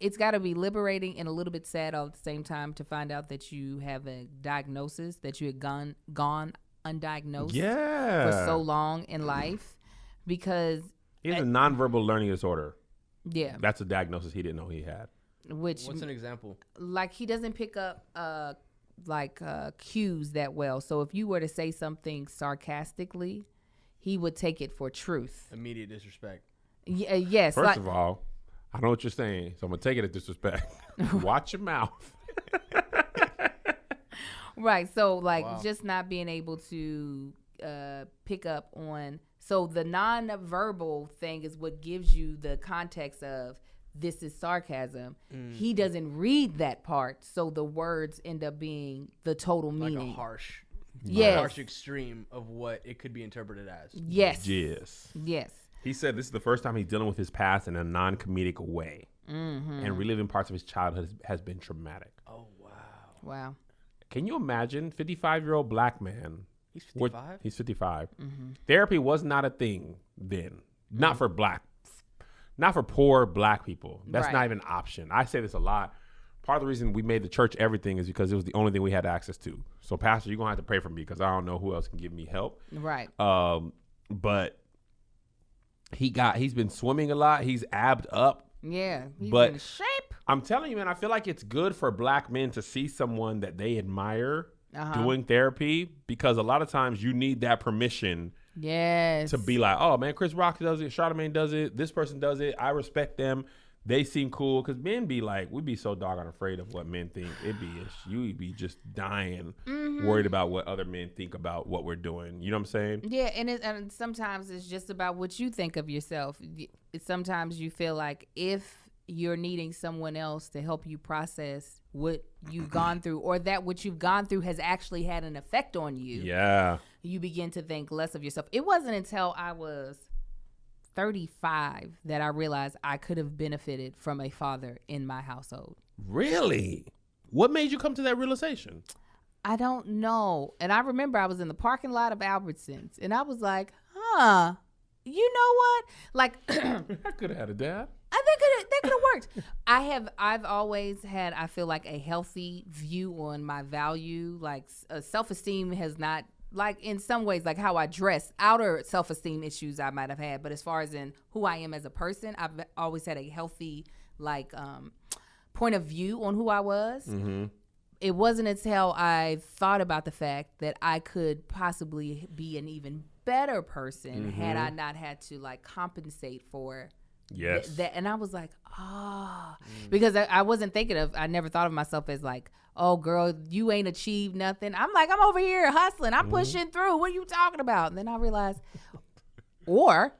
it's got to be liberating and a little bit sad all at the same time to find out that you have a diagnosis that you had gone undiagnosed for so long in life, because he has a nonverbal learning disorder. Yeah, that's a diagnosis he didn't know he had. What's an example? Like he doesn't pick up cues that well. So if you were to say something sarcastically, he would take it for truth. Immediate disrespect. Yes. First of all, I know what you're saying, so I'm gonna take it as disrespect. Watch your mouth. Right. So just not being able to pick up on. So the non-verbal thing is what gives you the context of this is sarcasm. He doesn't read that part, so the words end up being the total meaning. Like a harsh. Yes. Harsh extreme of what it could be interpreted as. Yes. Yes. He said this is the first time he's dealing with his past in a non-comedic way. And reliving parts of his childhood has been traumatic. Oh, wow. Wow. Can you imagine 55-year-old black man? He's 55? He's 55. Therapy was not a thing then. Not for poor black people. That's not even an option. I say this a lot. Part of the reason we made the church everything is because it was the only thing we had access to. So, Pastor, you're going to have to pray for me because I don't know who else can give me help. Right. But he's been swimming a lot. He's abbed up. Yeah. He's but in shape. I'm telling you, man, I feel like it's good for black men to see someone that they admire doing therapy, because a lot of times you need that permission. Yes. To be like, oh, man, Chris Rock does it. Charlamagne does it. This person does it. I respect them. they seem cool because men be like, we be so doggone afraid of what men think. You be just dying, worried about what other men think about what we're doing. You know what I'm saying? Yeah, and sometimes it's just about what you think of yourself. Sometimes you feel like if you're needing someone else to help you process what you've gone through, or that what you've gone through has actually had an effect on you. Yeah. You begin to think less of yourself. It wasn't until I was 35 that I realized I could have benefited from a father in my household. Really? What made you come to that realization? I don't know. And I remember I was in the parking lot of Albertsons and I was like, you know what? Like, I could have had a dad. I think that could have worked. I've always had, I feel like, a healthy view on my value. Like, self-esteem has not, like, in some ways, like how I dress, outer self-esteem issues I might have had. But as far as in who I am as a person, I've always had a healthy, like, point of view on who I was. Mm-hmm. It wasn't until I thought about the fact that I could possibly be an even better person had I not had to, like, compensate for that. And I was like, because I wasn't thinking of, I never thought of myself as like, oh girl, you ain't achieved nothing. I'm like, I'm over here hustling, I'm pushing through, what are you talking about? And then I realized, or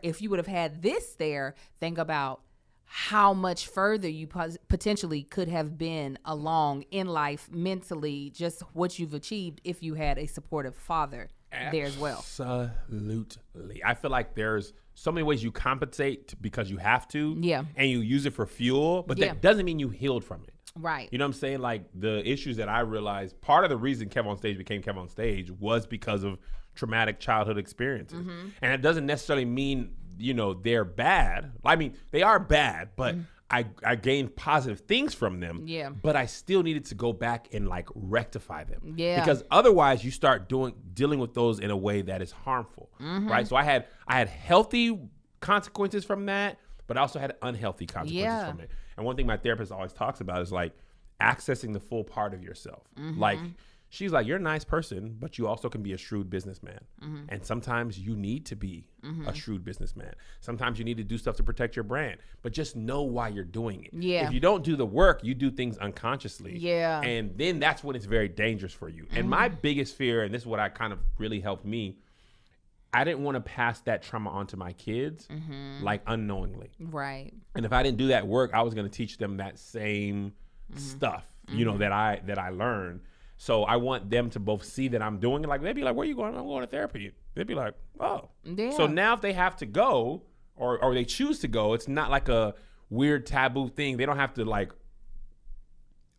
if you would have had this there, think about how much further you potentially could have been along in life mentally, just what you've achieved if you had a supportive father there as well. Absolutely. I feel like there's so many ways you compensate because you have to. Yeah. And you use it for fuel, but that doesn't mean you healed from it. Right. You know what I'm saying? Like, the issues that I realized, part of the reason Kev on Stage became Kev on Stage was because of traumatic childhood experiences. And it doesn't necessarily mean, you know, they're bad. I mean, they are bad, but I gained positive things from them. Yeah. But I still needed to go back and, like, rectify them. Yeah. Because otherwise you start dealing with those in a way that is harmful. Right? So I had healthy consequences from that, but I also had unhealthy consequences from it. And one thing my therapist always talks about is, like, accessing the full part of yourself. Like, she's like, you're a nice person, but you also can be a shrewd businessman. And sometimes you need to be a shrewd businessman. Sometimes you need to do stuff to protect your brand, but just know why you're doing it. Yeah. If you don't do the work, you do things unconsciously. Yeah. And then that's when it's very dangerous for you. And my biggest fear, and this is what I kind of really helped me, I didn't want to pass that trauma on to my kids, like, unknowingly. Right. And if I didn't do that work, I was going to teach them that same stuff, you know, that I learned. So I want them to both see that I'm doing it. Like, they'd be like, where are you going? I'm going to therapy. They'd be like, oh. Yeah. So now if they have to go or they choose to go, it's not like a weird taboo thing. They don't have to, like,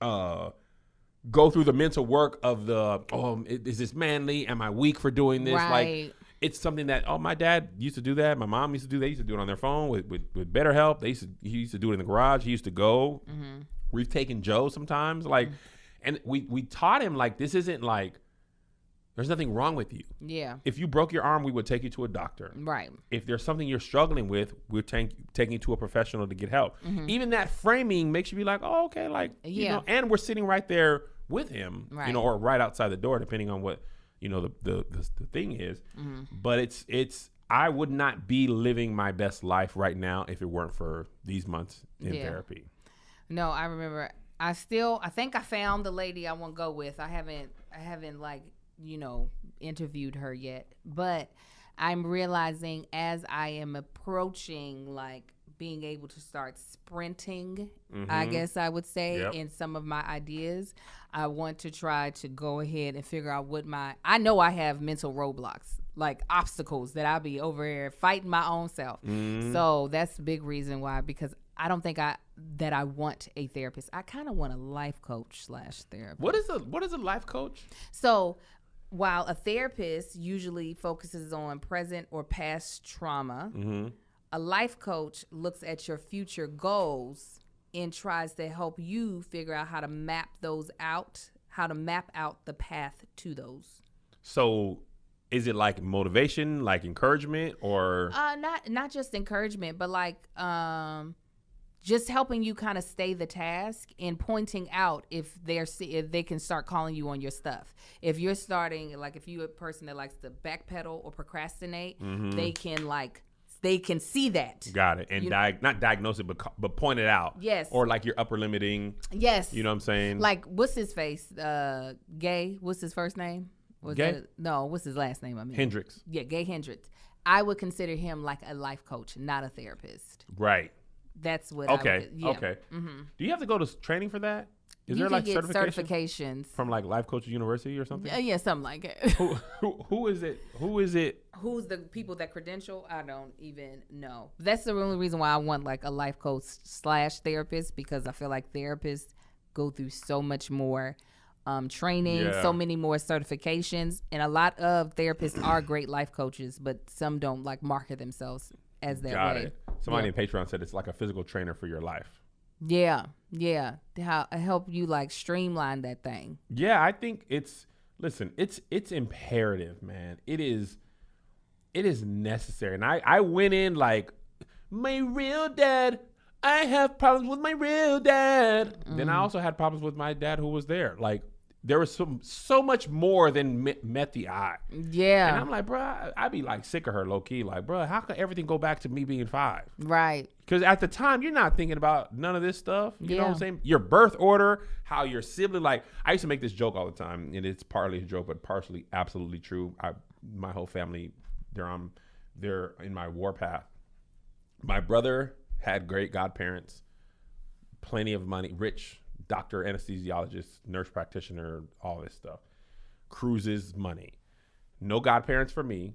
go through the mental work of is this manly? Am I weak for doing this? Right. Like, it's something that, my dad used to do that. My mom used to do that. He used to do it on their phone with BetterHelp. He used to do it in the garage. He used to go. We've taken Joe sometimes. Like, and we taught him, like, this isn't like, there's nothing wrong with you. Yeah. If you broke your arm, we would take you to a doctor. Right. If there's something you're struggling with, we're taking you to a professional to get help. Even that framing makes you be like, oh, okay, like, you know, and we're sitting right there with him, you know, or right outside the door, depending on what, you know, the thing is. But it's I would not be living my best life right now if it weren't for these months in therapy. No, I remember. I think I found the lady I want to go with. I haven't like, you know, interviewed her yet, but I'm realizing as I am approaching, like, being able to start sprinting, I guess I would say, in some of my ideas, I want to try to go ahead and figure out I know I have mental roadblocks, like obstacles that I'll be over here fighting my own self. So that's a big reason why, because I don't think I want a therapist. I kind of want a life coach / therapist. What is a life coach? So while a therapist usually focuses on present or past trauma, a life coach looks at your future goals and tries to help you figure out how to map those out, how to map out the path to those. So is it like motivation, like encouragement, or not just encouragement, but like just helping you kind of stay the task and pointing out if they can start calling you on your stuff. If you're starting, like, if you're a person that likes to backpedal or procrastinate, they can, like, they can see that. Got it. And not diagnose it, but point it out. Yes. Or like your upper limiting. Yes. You know what I'm saying? Like, what's his face? Gay. What's his first name? Gay? No, what's his last name? I mean, Hendricks. Yeah, Gay Hendricks. I would consider him like a life coach, not a therapist. Right. That's what Okay. I would, Okay. Mm-hmm. Do you have to go to training for that? Is you there like get certifications from like Life Coaches University or something? Yeah, something like that. Who is it? Who is it? Who's the people that credential? I don't even know. That's the only reason why I want like a life coach / therapist, because I feel like therapists go through so much more training, so many more certifications, and a lot of therapists are great life coaches, but some don't like market themselves as that Got way. it. Somebody in Patreon said it's like a physical trainer for your life. Yeah. How help you like streamline that thing. Yeah, I think it's imperative, man. It is necessary. And I went in like, my real dad, I have problems with my real dad. Then I also had problems with my dad who was there. Like, there was so much more than met the eye. Yeah. And I'm like, bro, I'd be like sick of her low key. Like, bro, how can everything go back to me being 5? Right. Because at the time, you're not thinking about none of this stuff. You know what I'm saying? Your birth order, how your sibling, like, I used to make this joke all the time, and it's partly a joke, but partially absolutely true. My whole family, they're in my warpath. My brother had great godparents, plenty of money, rich doctor, anesthesiologist, nurse practitioner, all this stuff. Cruises, money. No godparents for me.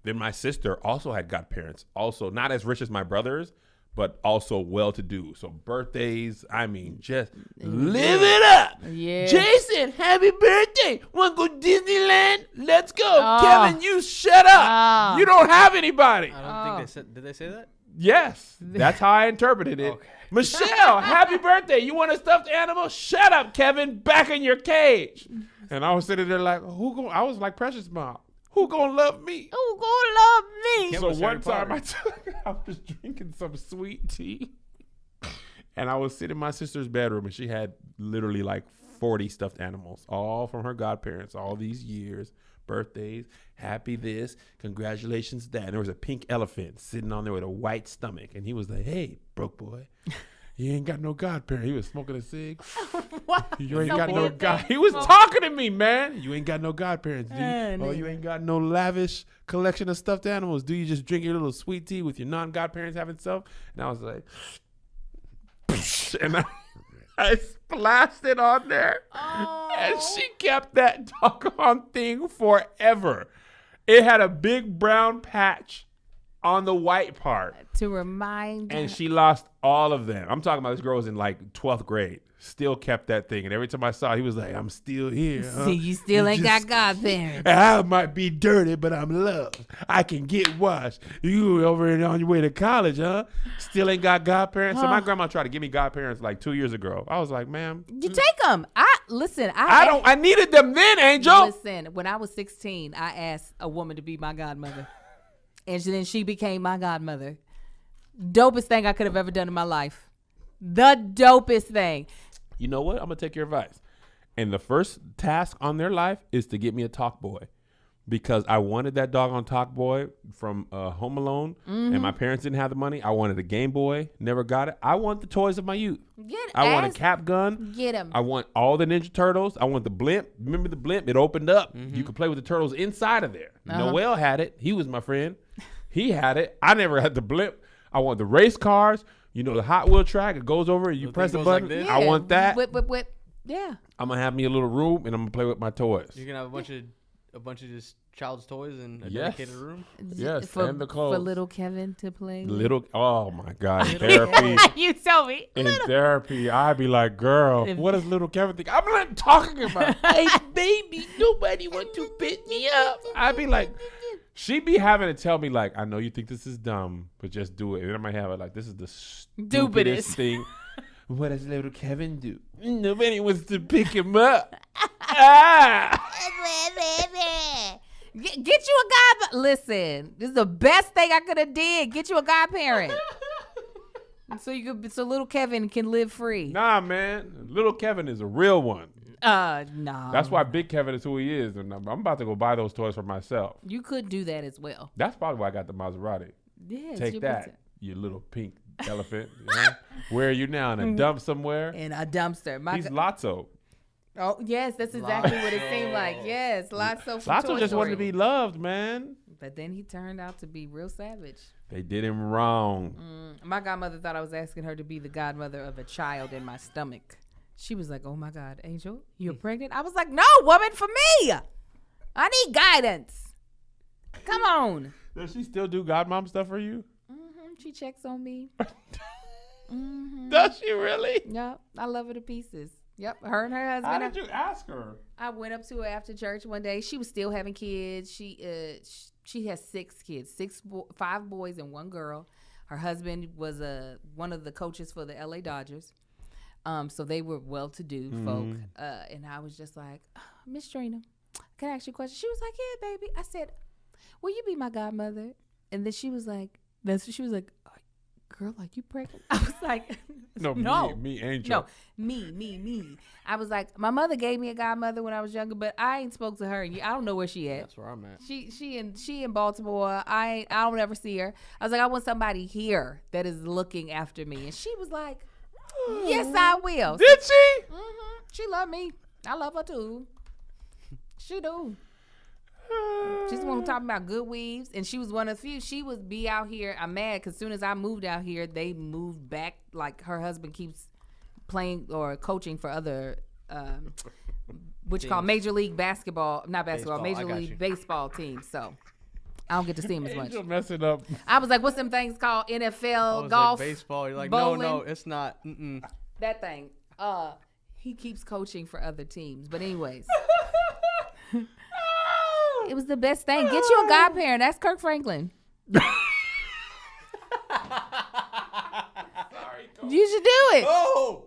Then my sister also had godparents, also not as rich as my brothers, but also well-to-do. So birthdays, I mean, just live it up. Yeah. Jason, happy birthday. Want to go Disneyland? Let's go. Kevin, you shut up. You don't have anybody. I don't think they said. Did they say that? Yes, that's how I interpreted it. Okay. Michelle, happy birthday. You want a stuffed animal? Shut up, Kevin. Back in your cage. And I was sitting there like, I was like Precious Mom. Who gonna love me? Who gonna love me? So one time I was drinking some sweet tea. And I was sitting in my sister's bedroom, and she had literally like 40 stuffed animals, all from her godparents, all these years. Birthdays, happy this, congratulations that. And there was a pink elephant sitting on there with a white stomach. And he was like, hey, broke boy, you ain't got no godparent. He was smoking a cig. What? You ain't got no god. He was talking to me, man. You ain't got no godparents, do you? You ain't got no lavish collection of stuffed animals. Do you just drink your little sweet tea with your non-godparents having stuff? And I was like, and I splashed it on there. And she kept that doggone thing forever. It had a big brown patch on the white part. To remind And she lost all of them. I'm talking about this girl was in like 12th grade. Still kept that thing. And every time I saw it, he was like, I'm still here. Huh? See, you still ain't got godparents. I might be dirty, but I'm loved. I can get washed. You over and on your way to college, huh? Still ain't got godparents. So my grandma tried to give me godparents like 2 years ago. I was like, ma'am. You take them. I needed them then, Angel. Listen, when I was 16, I asked a woman to be my godmother. And then she became my godmother. Dopest thing I could have ever done in my life. The dopest thing. You know what? I'm going to take your advice. And the first task on their life is to get me a talk boy. Because I wanted that doggone talk boy from Home Alone. And my parents didn't have the money. I wanted a Game Boy. Never got it. I want the toys of my youth. I want a Cap gun. Get him. I want all the Ninja Turtles. I want the blimp. Remember the blimp? It opened up. You could play with the turtles inside of there. Noel had it. He was my friend. He had it. I never had the blimp. I want the race cars. You know, the Hot Wheel track. It goes over and you press the button. Like I want that. Whip, whip, whip. Yeah. I'm going to have me a little room, and I'm going to play with my toys. You're going to have a bunch of just child's toys in a dedicated room? Yes, and the clothes. For little Kevin to play with. Oh, my God. In therapy. You tell me. In therapy, I'd be like, girl, what does little Kevin think? I'm not talking about, hey, baby, nobody want to pick me up. I'd be like, she'd be having to tell me, like, I know you think this is dumb, but just do it. And then I might have it like, this is the stupidest thing. What does little Kevin do? Nobody wants to pick him up. Get you a god. Listen, this is the best thing I could have did. Get you a godparent. So little Kevin can live free. Nah, man. Little Kevin is a real one. No. That's why Big Kevin is who he is. And I'm about to go buy those toys for myself. You could do that as well. That's probably why I got the Maserati. Yes, Take your that, birthday. you little pink elephant. Huh? Where are you now? In a dump somewhere? In a dumpster. He's Lotso. Oh, yes, that's exactly what it seemed like. Lotso. Yes, Lotso from Lotso Toy just wanted to Story. be loved, man. But then he turned out to be real savage. They did him wrong. My godmother thought I was asking her to be the godmother of a child in my stomach. She was like, "Oh my God, Angel, you're pregnant?" I was like, "No, woman, for me. I need guidance. Come on." Does she still do godmom stuff for you? She checks on me. Does she really? Yep, I love her to pieces. Yep, her and her How husband. did you ask her? I went up to her after church one day. She was still having kids. She has 6 kids, 5 boys and 1 girl. Her husband was one of the coaches for the LA Dodgers. So they were well-to-do folk. And I was just like, Miss Trina, can I ask you a question? She was like, yeah, baby. I said, will you be my godmother? And then she was like, girl, like, you pregnant? I was like, No. Me, Angel. no, me. I was like, my mother gave me a godmother when I was younger, but I ain't spoke to her. I don't know where she at. That's where I'm at. She in Baltimore. I don't ever see her. I was like, I want somebody here that is looking after me. And she was like, yes, I will. Did she? She love me. I love her too. She do. She's the one who talking about good weaves, and she was one of the few. She would be out here. I'm mad because as soon as I moved out here, they moved back. Like her husband keeps playing or coaching for other, what you call Major League Basketball, not basketball, Baseball, Major League Baseball teams. So I don't get to see him as much. Angel messing up. I was like, what's them things called? NFL, golf, like baseball. You're like, bowling. no, it's not. That thing. He keeps coaching for other teams. But anyways. It was the best thing. Get you a godparent. That's Kirk Franklin. Sorry. You should do it. Oh,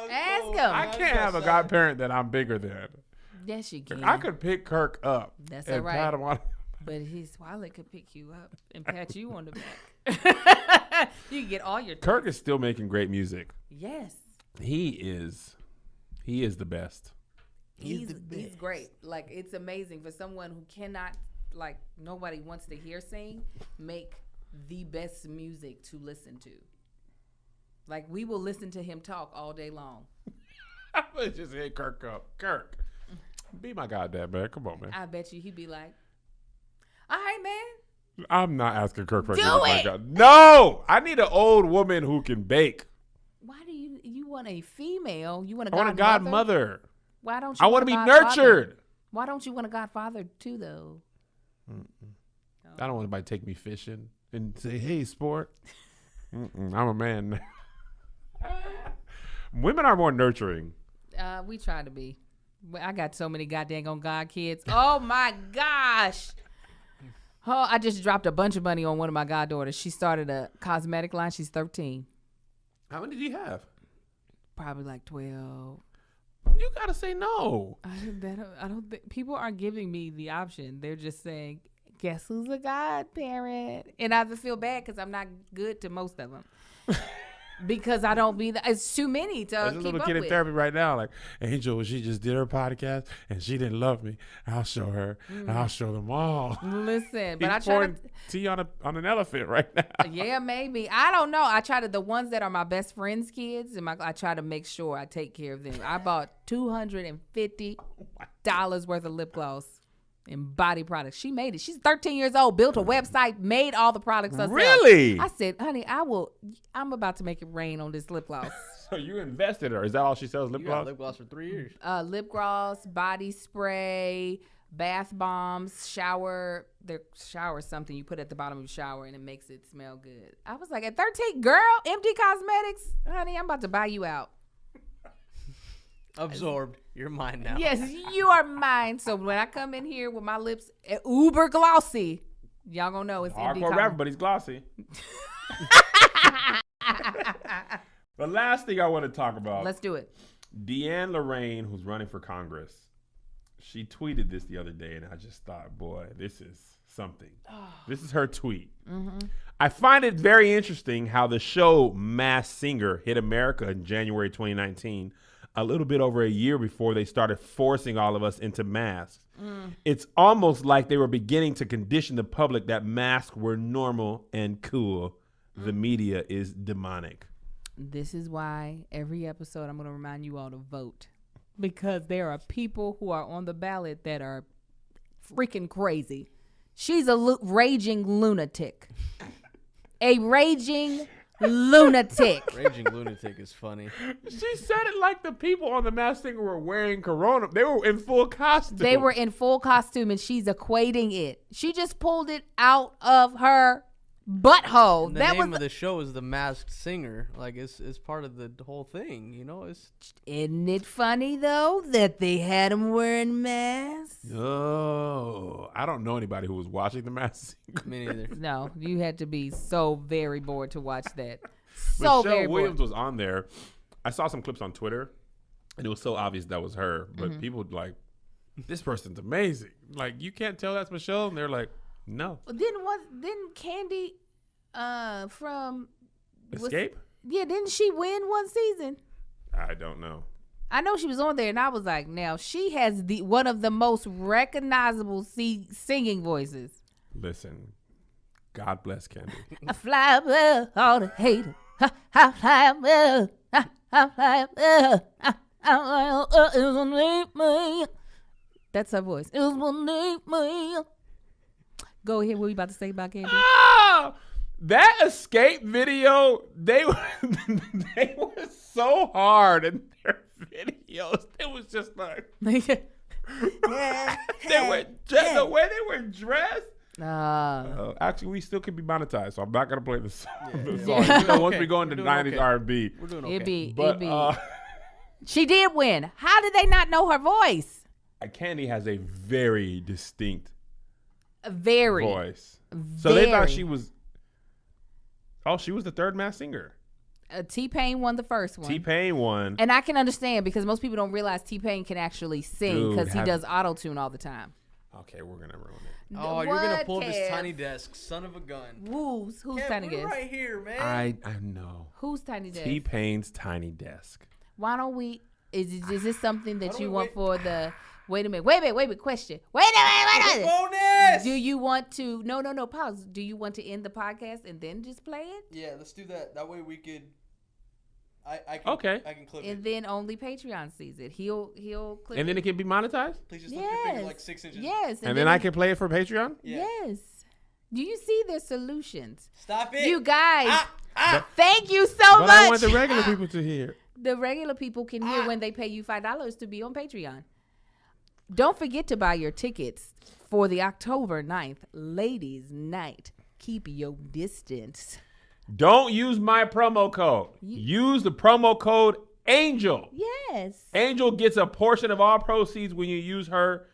Ask him. I can't have a godparent that I'm bigger than. Yes, you can. I could pick Kirk up. That's and all right. pat him on. But his wallet could pick you up and pat you on the back. You can get all your. Kirk is still making great music. Yes. He is the best. He's great. Like, it's amazing for someone who cannot, like, nobody wants to hear sing, make the best music to listen to. Like, we will listen to him talk all day long. I'm gonna just hit Kirk up. Kirk, be my goddamn man. Come on, man. I bet you he'd be like, all right, man. I'm not asking Kirk for Do my it! God. No, I need an old woman who can bake. Why do you want a female? You want a I want a godmother. Why don't you? I want to be godfather? nurtured. Why don't you want a godfather too, though? I don't want anybody to take me fishing and say, "Hey, sport." I'm a man. Women are more nurturing. We try to be. I got so many goddamn god kids. Oh my gosh. Oh, I just dropped a bunch of money on one of my goddaughters. She started a cosmetic line. She's 13. How many did you have? Probably like 12. You gotta say no. I don't think people aren't giving me the option. They're just saying, guess who's a godparent? And I feel bad because I'm not good to most of them. Because I don't be it's too many to There's a keep little up kid in with. therapy right now, like, Angel, she just did her podcast and she didn't love me. I'll show her. I'll show them all. Listen, but I He's try pouring to. tea on an elephant right now. Yeah, maybe. I don't know. I try to, the ones that are my best friends' kids, and I try to make sure I take care of them. I bought $250 worth of lip gloss and body products. She made it. She's 13 years old, built a website, made all the products herself. Really? I said, honey, I'm about to make it rain on this lip gloss. So you invested her. Is that all she sells, lip You got gloss? lip gloss for 3 years. Lip gloss, body spray, bath bombs, shower. Shower something you put at the bottom of your shower and it makes it smell good. I was like, at 13, girl, Empty Cosmetics, honey, I'm about to buy you out. Absorbed. You're mine now. Yes, you are mine. So when I come in here with my lips uber glossy, y'all gonna know it's Empty Hardcore rapper, but he's glossy. The last thing I want to talk about. Let's do it. Deanne Lorraine, who's running for Congress, she tweeted this the other day, and I just thought, boy, this is something. This is her tweet. I find it very interesting how the show Masked Singer hit America in January 2019 a little bit over a year before they started forcing all of us into masks. It's almost like they were beginning to condition the public that masks were normal and cool. The media is demonic. This is why every episode I'm going to remind you all to vote. Because there are people who are on the ballot that are freaking crazy. She's a raging lunatic. A raging lunatic. Raging lunatic is funny. She said it like the people on The Masked Singer were wearing Corona. They were in full costume. They were in full costume, and she's equating it. She just pulled it out of her butthole. And the name of the show is The Masked Singer. Like it's part of the whole thing, you know. Isn't it funny though that they had them wearing masks? Oh, I don't know anybody who was watching The Masked Singer. Me neither. No, you had to be so very bored to watch that. Michelle Williams was on there. I saw some clips on Twitter, and it was so obvious that was her. But people were like, this person's amazing. Like, you can't tell that's Michelle, and they're like, no. Didn't Candy from Escape? Didn't she win one season? I don't know. I know she was on there, and I was like, now she has one of the most recognizable singing voices. Listen, God bless Candy. I fly above all the haters. I fly above. I fly above. It was beneath me. That's her voice. It was beneath me. Go ahead. What were you about to say about Candy? Oh, that Escape video, they were so hard in their videos. It was just like the way they were dressed. Actually, we still could be monetized, so I'm not gonna play the song. Once we go into 90s R&B, we're doing okay. It'd be. She did win. How did they not know her voice? Candy has a very distinct voice. So they thought she was. Oh, she was the third Masked Singer. T-Pain won the first one. T-Pain won. And I can understand because most people don't realize T-Pain can actually sing because he does auto-tune all the time. Okay, we're going to ruin it. Oh, you're going to pull up his tiny desk. Son of a gun. Who's tiny desk? Right here, man. I know. Who's tiny desk? T-Pain's tiny desk. Why don't we, is this something that you want for the, wait a minute, question. Wait a minute. Bonus! Do you want to, no, pause. Do you want to end the podcast and then just play it? Yeah, let's do that. That way we could, I can clip it. And then only Patreon sees it. He'll clip it. And then it can be monetized? Please just lift your finger like 6 inches. Yes. And then I can play it for Patreon? Yeah. Yes. Do you see their solutions? Stop it. You guys, thank you so but much. I want the regular people to hear. The regular people can hear when they pay you $5 to be on Patreon. Don't forget to buy your tickets for the October 9th Ladies Night. Keep your distance. Don't use my promo code. Use the promo code ANGEL. Yes. Angel gets a portion of all proceeds when you use her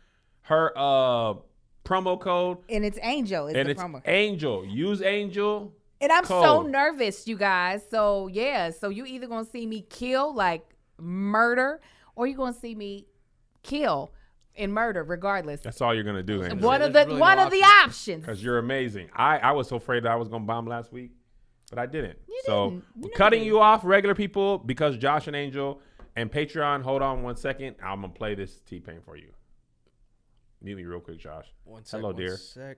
promo code. And it's Angel. It's Angel. Use Angel. And I'm code. so nervous, you guys. So, yeah. So, you either going to see me kill, like murder, or you're going to see me kill and murder, regardless. That's all you're going to do, Angel. One of the options. Because you're amazing. I was so afraid that I was going to bomb last week, but I didn't. You cutting you off, regular people, because Josh and Angel and Patreon, hold on 1 second. I'm going to play this T-Pain for you. Mute me real quick, Josh. 1 sec. Hello, dear. 1 sec.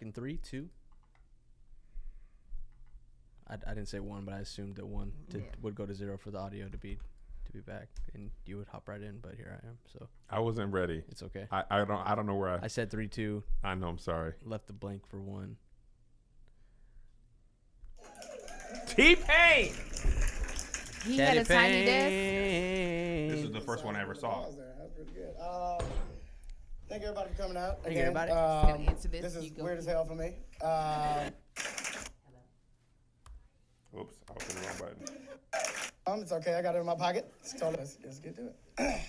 In 3, 2. I didn't say 1, but I assumed that 1 would go to 0 for the audio to be back, and you would hop right in. But here I am. So I wasn't ready. It's okay. I don't know where I said 3, 2. I know. I'm sorry. Left the blank for 1. T-Pain. He had a tiny desk. This is the first one I ever saw. That's pretty good. Thank everybody for coming out. Thank you, everybody. Gonna answer this. This is You go weird as through. hell for me. Oops, I was in the wrong button. It's okay. I got it in my pocket. Let's get to it.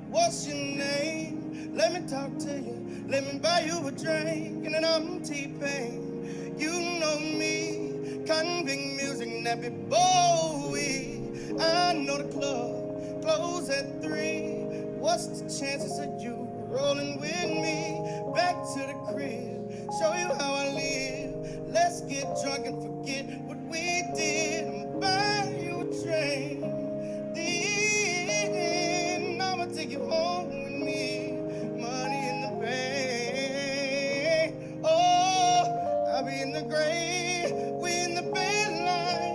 What's your name? Let me talk to you. Let me buy you a drink. And then I'm T-Pain. You know me. Convict music, Nappy Bowie. I know the club close at 3. What's the chances of you rolling with me? Back to the crib. Show you how I live. Let's get drunk and forget what we did. I'm buy you a drink. Take you home with me, money in the bank. Oh, I'll be in the grave, we in the bed line.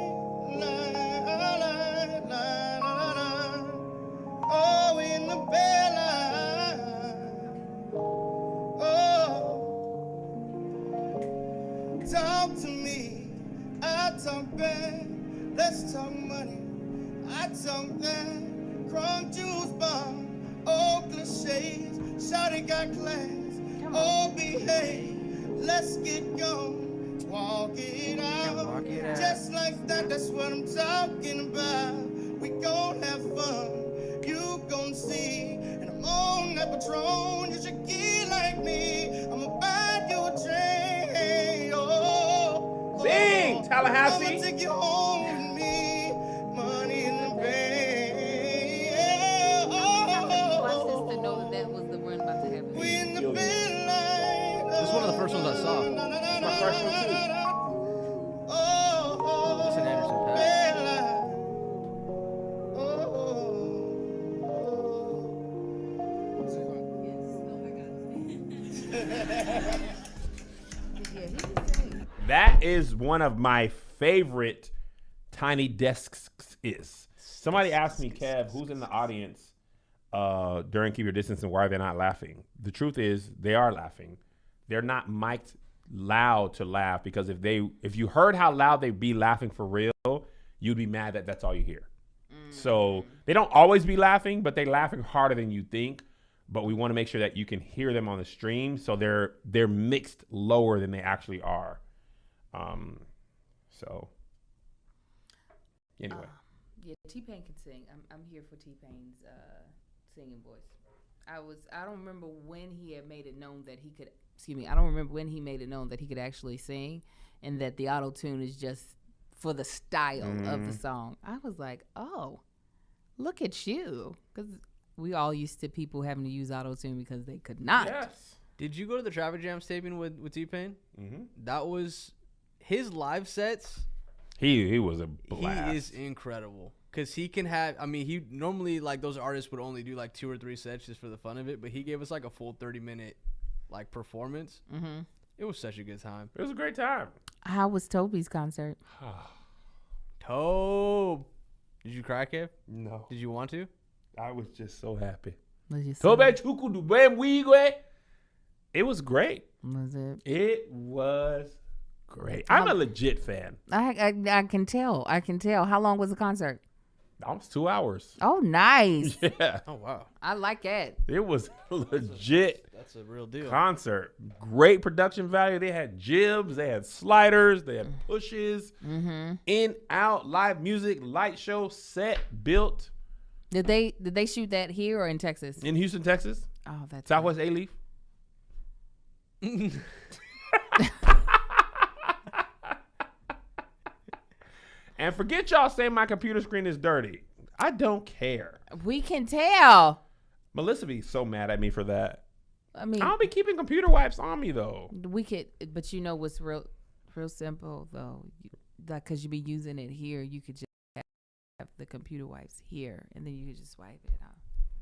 Oh, we in the bed line. Oh, talk to me, I talk back. Let's talk money, I talk that. Crunk juice bomb. Oh, cliches, shawty got class. Oh, behave, let's get going. Walk it out, just like that, that's what I'm talking about. We gon' have fun, you gon' see. And I'm on that Patron, you should get like me. I'ma buy you a drink. Oh, sing, Tallahassee. I'ma take you home with me, money in the bank. This is one of the first ones I saw. It's my first one too. It's an Anderson Paak. That is one of my favorite Tiny Desks is. Somebody asked me, Kev, who's in the audience during Keep Your Distance and why they're not laughing? The truth is they are laughing. They're not mic'd loud to laugh, because if you heard how loud they'd be laughing for real, you'd be mad that that's all you hear. So they don't always be laughing, but they're laughing harder than you think. But we want to make sure that you can hear them on the stream, so they're mixed lower than they actually are. So anyway. Yeah, T-Pain can sing. I'm here for T-Pain's singing voice. I don't remember when he had made it known that he could. I don't remember when he made it known that he could actually sing, and that the auto tune is just for the style of the song. I was like, oh, look at you, because we all used to people having to use auto tune because they could not. Yes. Did you go to the Traffic Jam taping with T-Pain? Mm-hmm. That was his live sets. He was a blast. He is incredible. Because he can have, he normally, like, those artists would only do, like, 2 or 3 sets just for the fun of it. But he gave us, like, a full 30-minute, like, performance. Mm-hmm. It was such a good time. It was a great time. How was Toby's concert? Tobe. Did you cry, Kev? No. Did you want to? I was just so happy. Tobe It was great. Was it? It was great. I'm a legit fan. I can tell. How long was the concert? Almost 2 hours. Oh, nice. Yeah. Oh, wow. I like it. It was legit. That's a real deal. Concert. Great production value. They had jibs. They had sliders. They had pushes. Mm-hmm. In, out, live music, light show, set, built. Did they shoot that here or in Texas? In Houston, Texas. Oh, that's Southwest A-Leaf. And forget y'all saying my computer screen is dirty. I don't care. We can tell. Melissa be so mad at me for that. I mean, I'll be keeping computer wipes on me though. We could, but you know what's real simple though, like because you be using it here, you could just have the computer wipes here, and then you could just wipe it out.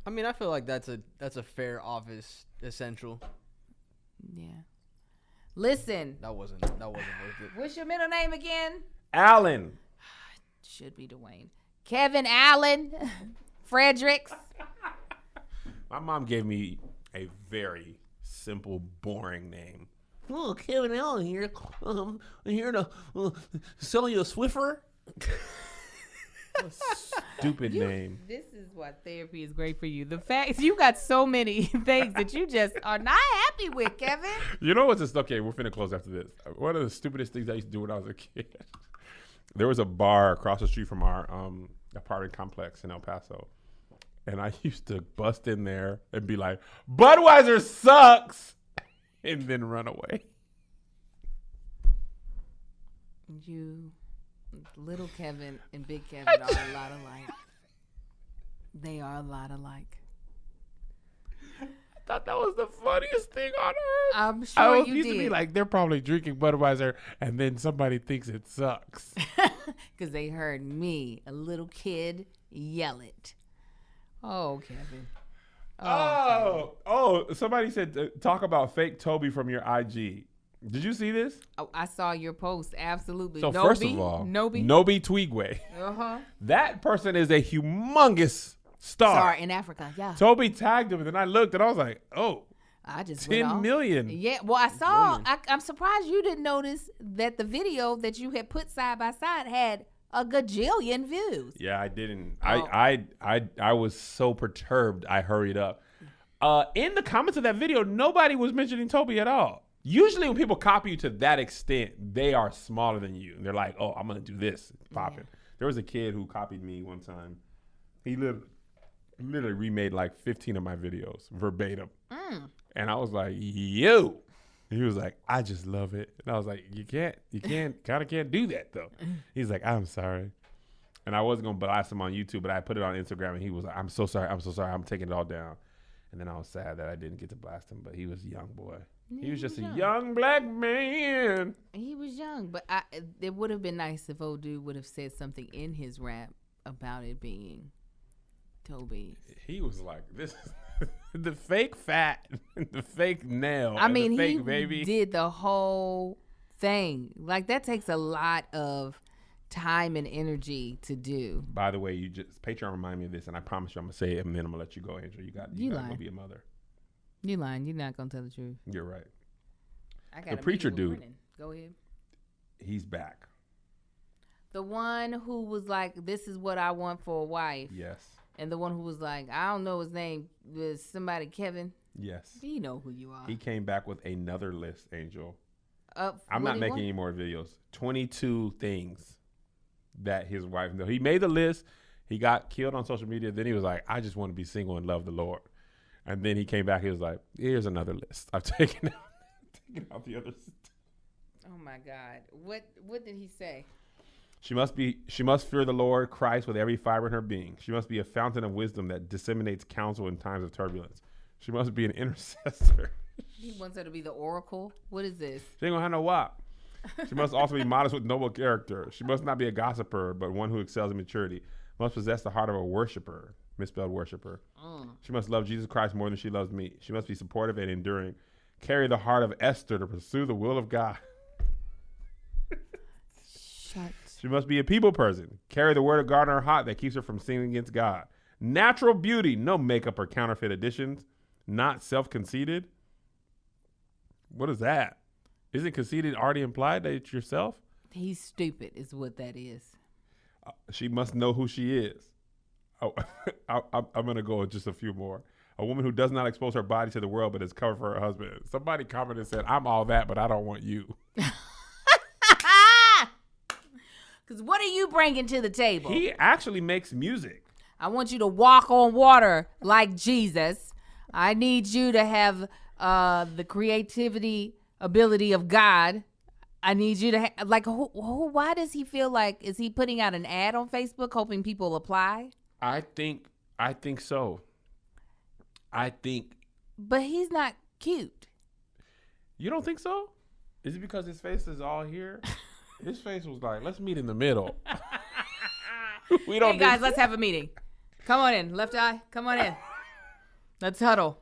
I mean, I feel like that's a fair office essential. Yeah. Listen. That wasn't worth it. What's your middle name again? Alan. Should be Dwayne. Kevin Allen Fredericks. My mom gave me a very simple, boring name. Oh, Kevin Allen here. I'm here to sell you a Swiffer. Stupid name. This is why therapy is great for you. The fact you got so many things that you just are not happy with, Kevin. You know what's okay? We're finna close after this. One of the stupidest things I used to do when I was a kid. There was a bar across the street from our apartment complex in El Paso, and I used to bust in there and be like, "Budweiser sucks," and then run away. You, little Kevin and big Kevin are a lot alike. They are a lot alike. I thought that was the funniest thing on earth. I'm sure you used did. to be like, they're probably drinking Budweiser, and then somebody thinks it sucks. Because they heard me, a little kid, yell it. Oh, Kevin. Oh, somebody said, talk about fake Toby from your IG. Did you see this? Oh, I saw your post. Absolutely. So Nobi, first of all, Nobi Twigwe. Uh-huh. That person is a humongous star. Sorry, in Africa. Yeah. Toby tagged him, and then I looked, and I was like, oh, I just went 10 off. million. Yeah. Well, I saw. I'm surprised you didn't notice that the video that you had put side by side had a gajillion views. Yeah, I didn't. Oh. I was so perturbed, I hurried up. In the comments of that video, nobody was mentioning Toby at all. Usually when people copy you to that extent, they are smaller than you. And they're like, oh, I'm going to do this. Popping. Yeah. There was a kid who copied me one time. He literally remade like 15 of my videos verbatim. And I was like, yo. And he was like, I just love it. And I was like, you kind of can't do that though. He's like, I'm sorry. And I wasn't going to blast him on YouTube, but I put it on Instagram and he was like, I'm so sorry. I'm taking it all down. And then I was sad that I didn't get to blast him, but he was a young boy. He was just a young black man. He was young, but it would have been nice if old dude would have said something in his rap about it being Toby. He was like, this is the fake fat, the fake nail. I mean, the fake he baby. did the whole thing. Like, that takes a lot of time and energy to do. By the way, you just Patreon remind me of this, and I promise you I'm going to say it, and then I'm going to let you go, Angel. You got to go be a mother. You lying. You're not going to tell the truth. You're right. I got the preacher dude. Morning. Go ahead. He's back. The one who was like, this is what I want for a wife. Yes. And the one who was like, I don't know his name. Was somebody Kevin? Yes. You know who you are. He came back with another list, Angel. I'm not making any more videos. 22 things that his wife knows. He made the list. He got killed on social media. Then he was like, I just want to be single and love the Lord. And then he came back. He was like, here's another list. I've taken out the others. Oh, my God. What did he say? She must fear the Lord Christ with every fiber in her being. She must be a fountain of wisdom that disseminates counsel in times of turbulence. She must be an intercessor. He wants her to be the oracle. What is this? She ain't gonna have no wop. She must also be modest with noble character. She must not be a gossiper, but one who excels in maturity. Must possess the heart of a worshiper, misspelled worshiper. She must love Jesus Christ more than she loves me. She must be supportive and enduring. Carry the heart of Esther to pursue the will of God. Shut. She must be a people person. Carry the word of God in her heart that keeps her from sinning against God. Natural beauty, no makeup or counterfeit additions. Not self-conceited. What is that? Isn't conceited already implied that it's yourself? He's stupid is what that is. She must know who she is. Oh, I'm going to go with just a few more. A woman who does not expose her body to the world but is covered for her husband. Somebody commented and said, I'm all that, but I don't want you. Because what are you bringing to the table? He actually makes music. I want you to walk on water like Jesus. I need you to have the creativity ability of God. I need you to why does he feel like, is he putting out an ad on Facebook hoping people apply? I think so. But he's not cute. You don't think so? Is it because his face is all here? His face was like, let's meet in the middle. We don't. Hey guys, let's have a meeting. Come on in, left eye. Come on in. Let's huddle.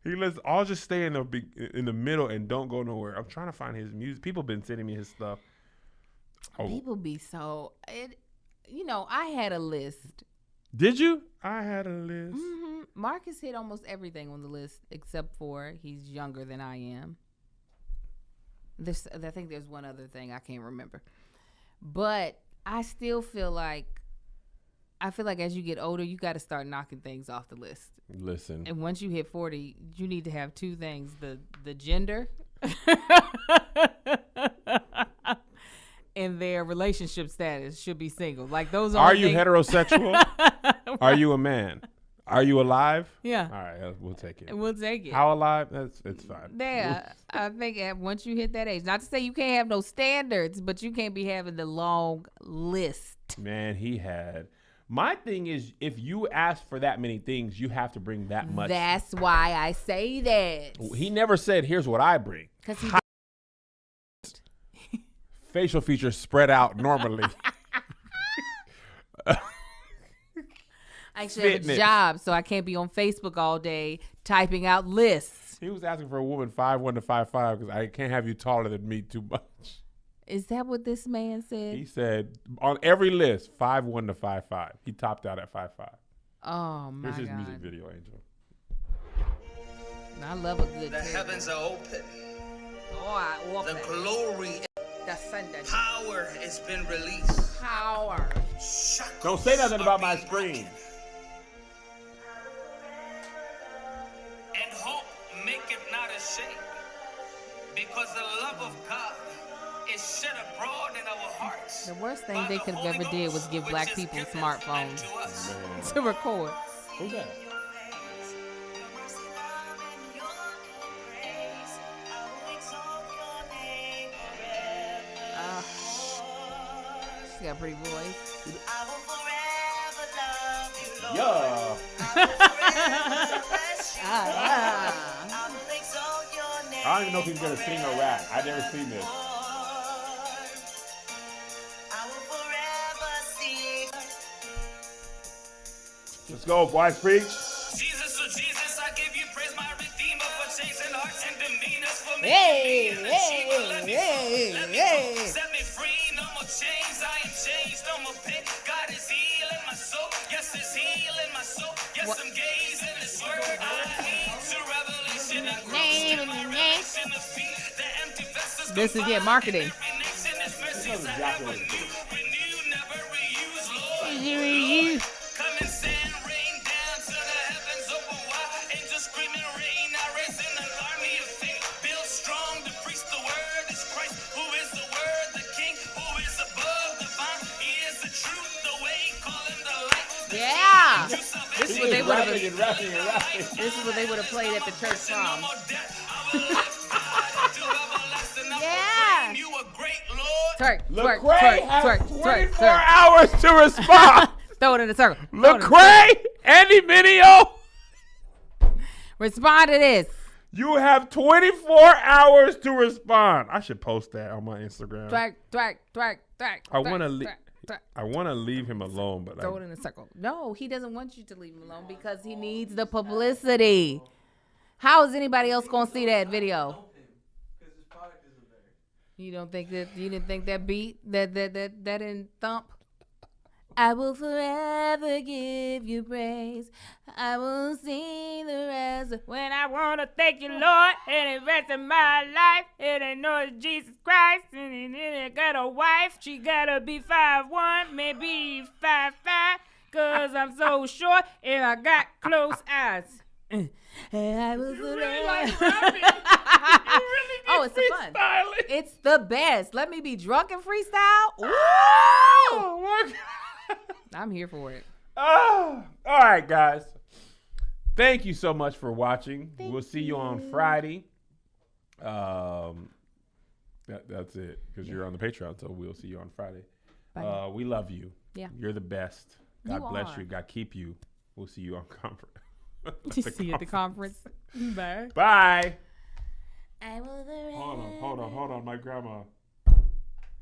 Let's all just stay in the middle and don't go nowhere. I'm trying to find his music. People been sending me his stuff. Oh. People be I had a list Did you? I had a list. Mm-hmm. Marcus hit almost everything on the list except for he's younger than I am. I think there's one other thing I can't remember. But I still feel like as you get older, you got to start knocking things off the list. Listen. And once you hit 40, you need to have two things: the gender and their relationship status should be single. Like those are you heterosexual? Are you a man? Are you alive? Yeah. All right, we'll take it. We'll take it. How alive? It's fine. Yeah, I think once you hit that age, not to say you can't have no standards, but you can't be having the long list. Man, he had. My thing is, if you ask for that many things, you have to bring that much. That's why I say that. He never said, "Here's what I bring." Because he facial features spread out normally. I actually have a job, so I can't be on Facebook all day typing out lists. He was asking for a woman 5'1" to 5'5" because I can't have you taller than me too much. Is that what this man said? He said on every list 5'1" to 5'5". He topped out at 5'5". Oh my God! Here's his music video, Angel. I love a good. The heavens are open. Oh, the glory, the power has been released. Power. Don't say nothing about my screen. And hope maketh not ashamed, because the love of God is shed abroad in our hearts. The worst thing they could have ever did was give black people smartphones to record. Who's that? She got a pretty voice. Yeah. I don't even know if he's gonna sing or rap. I've never seen this. Let's go, boys, preach. Jesus, oh Jesus, I give you praise, my Redeemer, for chasing hearts and demeanors for me. Set me free, no more chains, I am changed, no more pain. God is healing my soul, yes, it's healing my soul. Yes, I'm gazing this word, I need to revelation and growth. My revelation of feet, the empty vessels. This is your marketing. Come and send rain down to the heavens open wide. Angels screaming rain, I raise an army of faith. Build strong to preach the word is Christ, who is the word, the King, who is above divine. He is the truth, the way, call him the light. Yeah. This is what they would have. Rapping. This is what they would have played at the church prom. Yeah. You a great Lord. Twerk, twerk, Lecrae twerk, has twerk, 24 twerk, twerk. hours to respond. Throw it in a circle. Lecrae, Andy Mineo, Respond to this. you have 24 hours to respond. I should post that on my Instagram. Twerk, twerk, twerk, twerk. I want to twerk, twerk. I want to leave him alone, but Throw it in a circle. No, he doesn't want you to leave him alone because he needs the publicity. How is anybody else gonna see that video? You don't think that you didn't think that beat that didn't thump? I will forever give you praise. I will sing the rest when I wanna thank you, Lord, and the rest of my life. It ain't no Jesus Christ, and I got a wife. She gotta be 5'1", maybe 5'5", 'cause I'm so short and I got close eyes. And I will forever. Oh, it's the fun. It's the best. Let me be drunk and freestyle. Ooh! Oh my God. I'm here for it. Oh, all right, guys. Thank you so much for watching. We'll see you on Friday. That's it, because you're on the Patreon, so we'll see you on Friday. We love you. Yeah. You're the best. God You bless are. you. God keep you. We'll see you on conference. See you at the conference. Bye. Bye. I will Hold on. My grandma.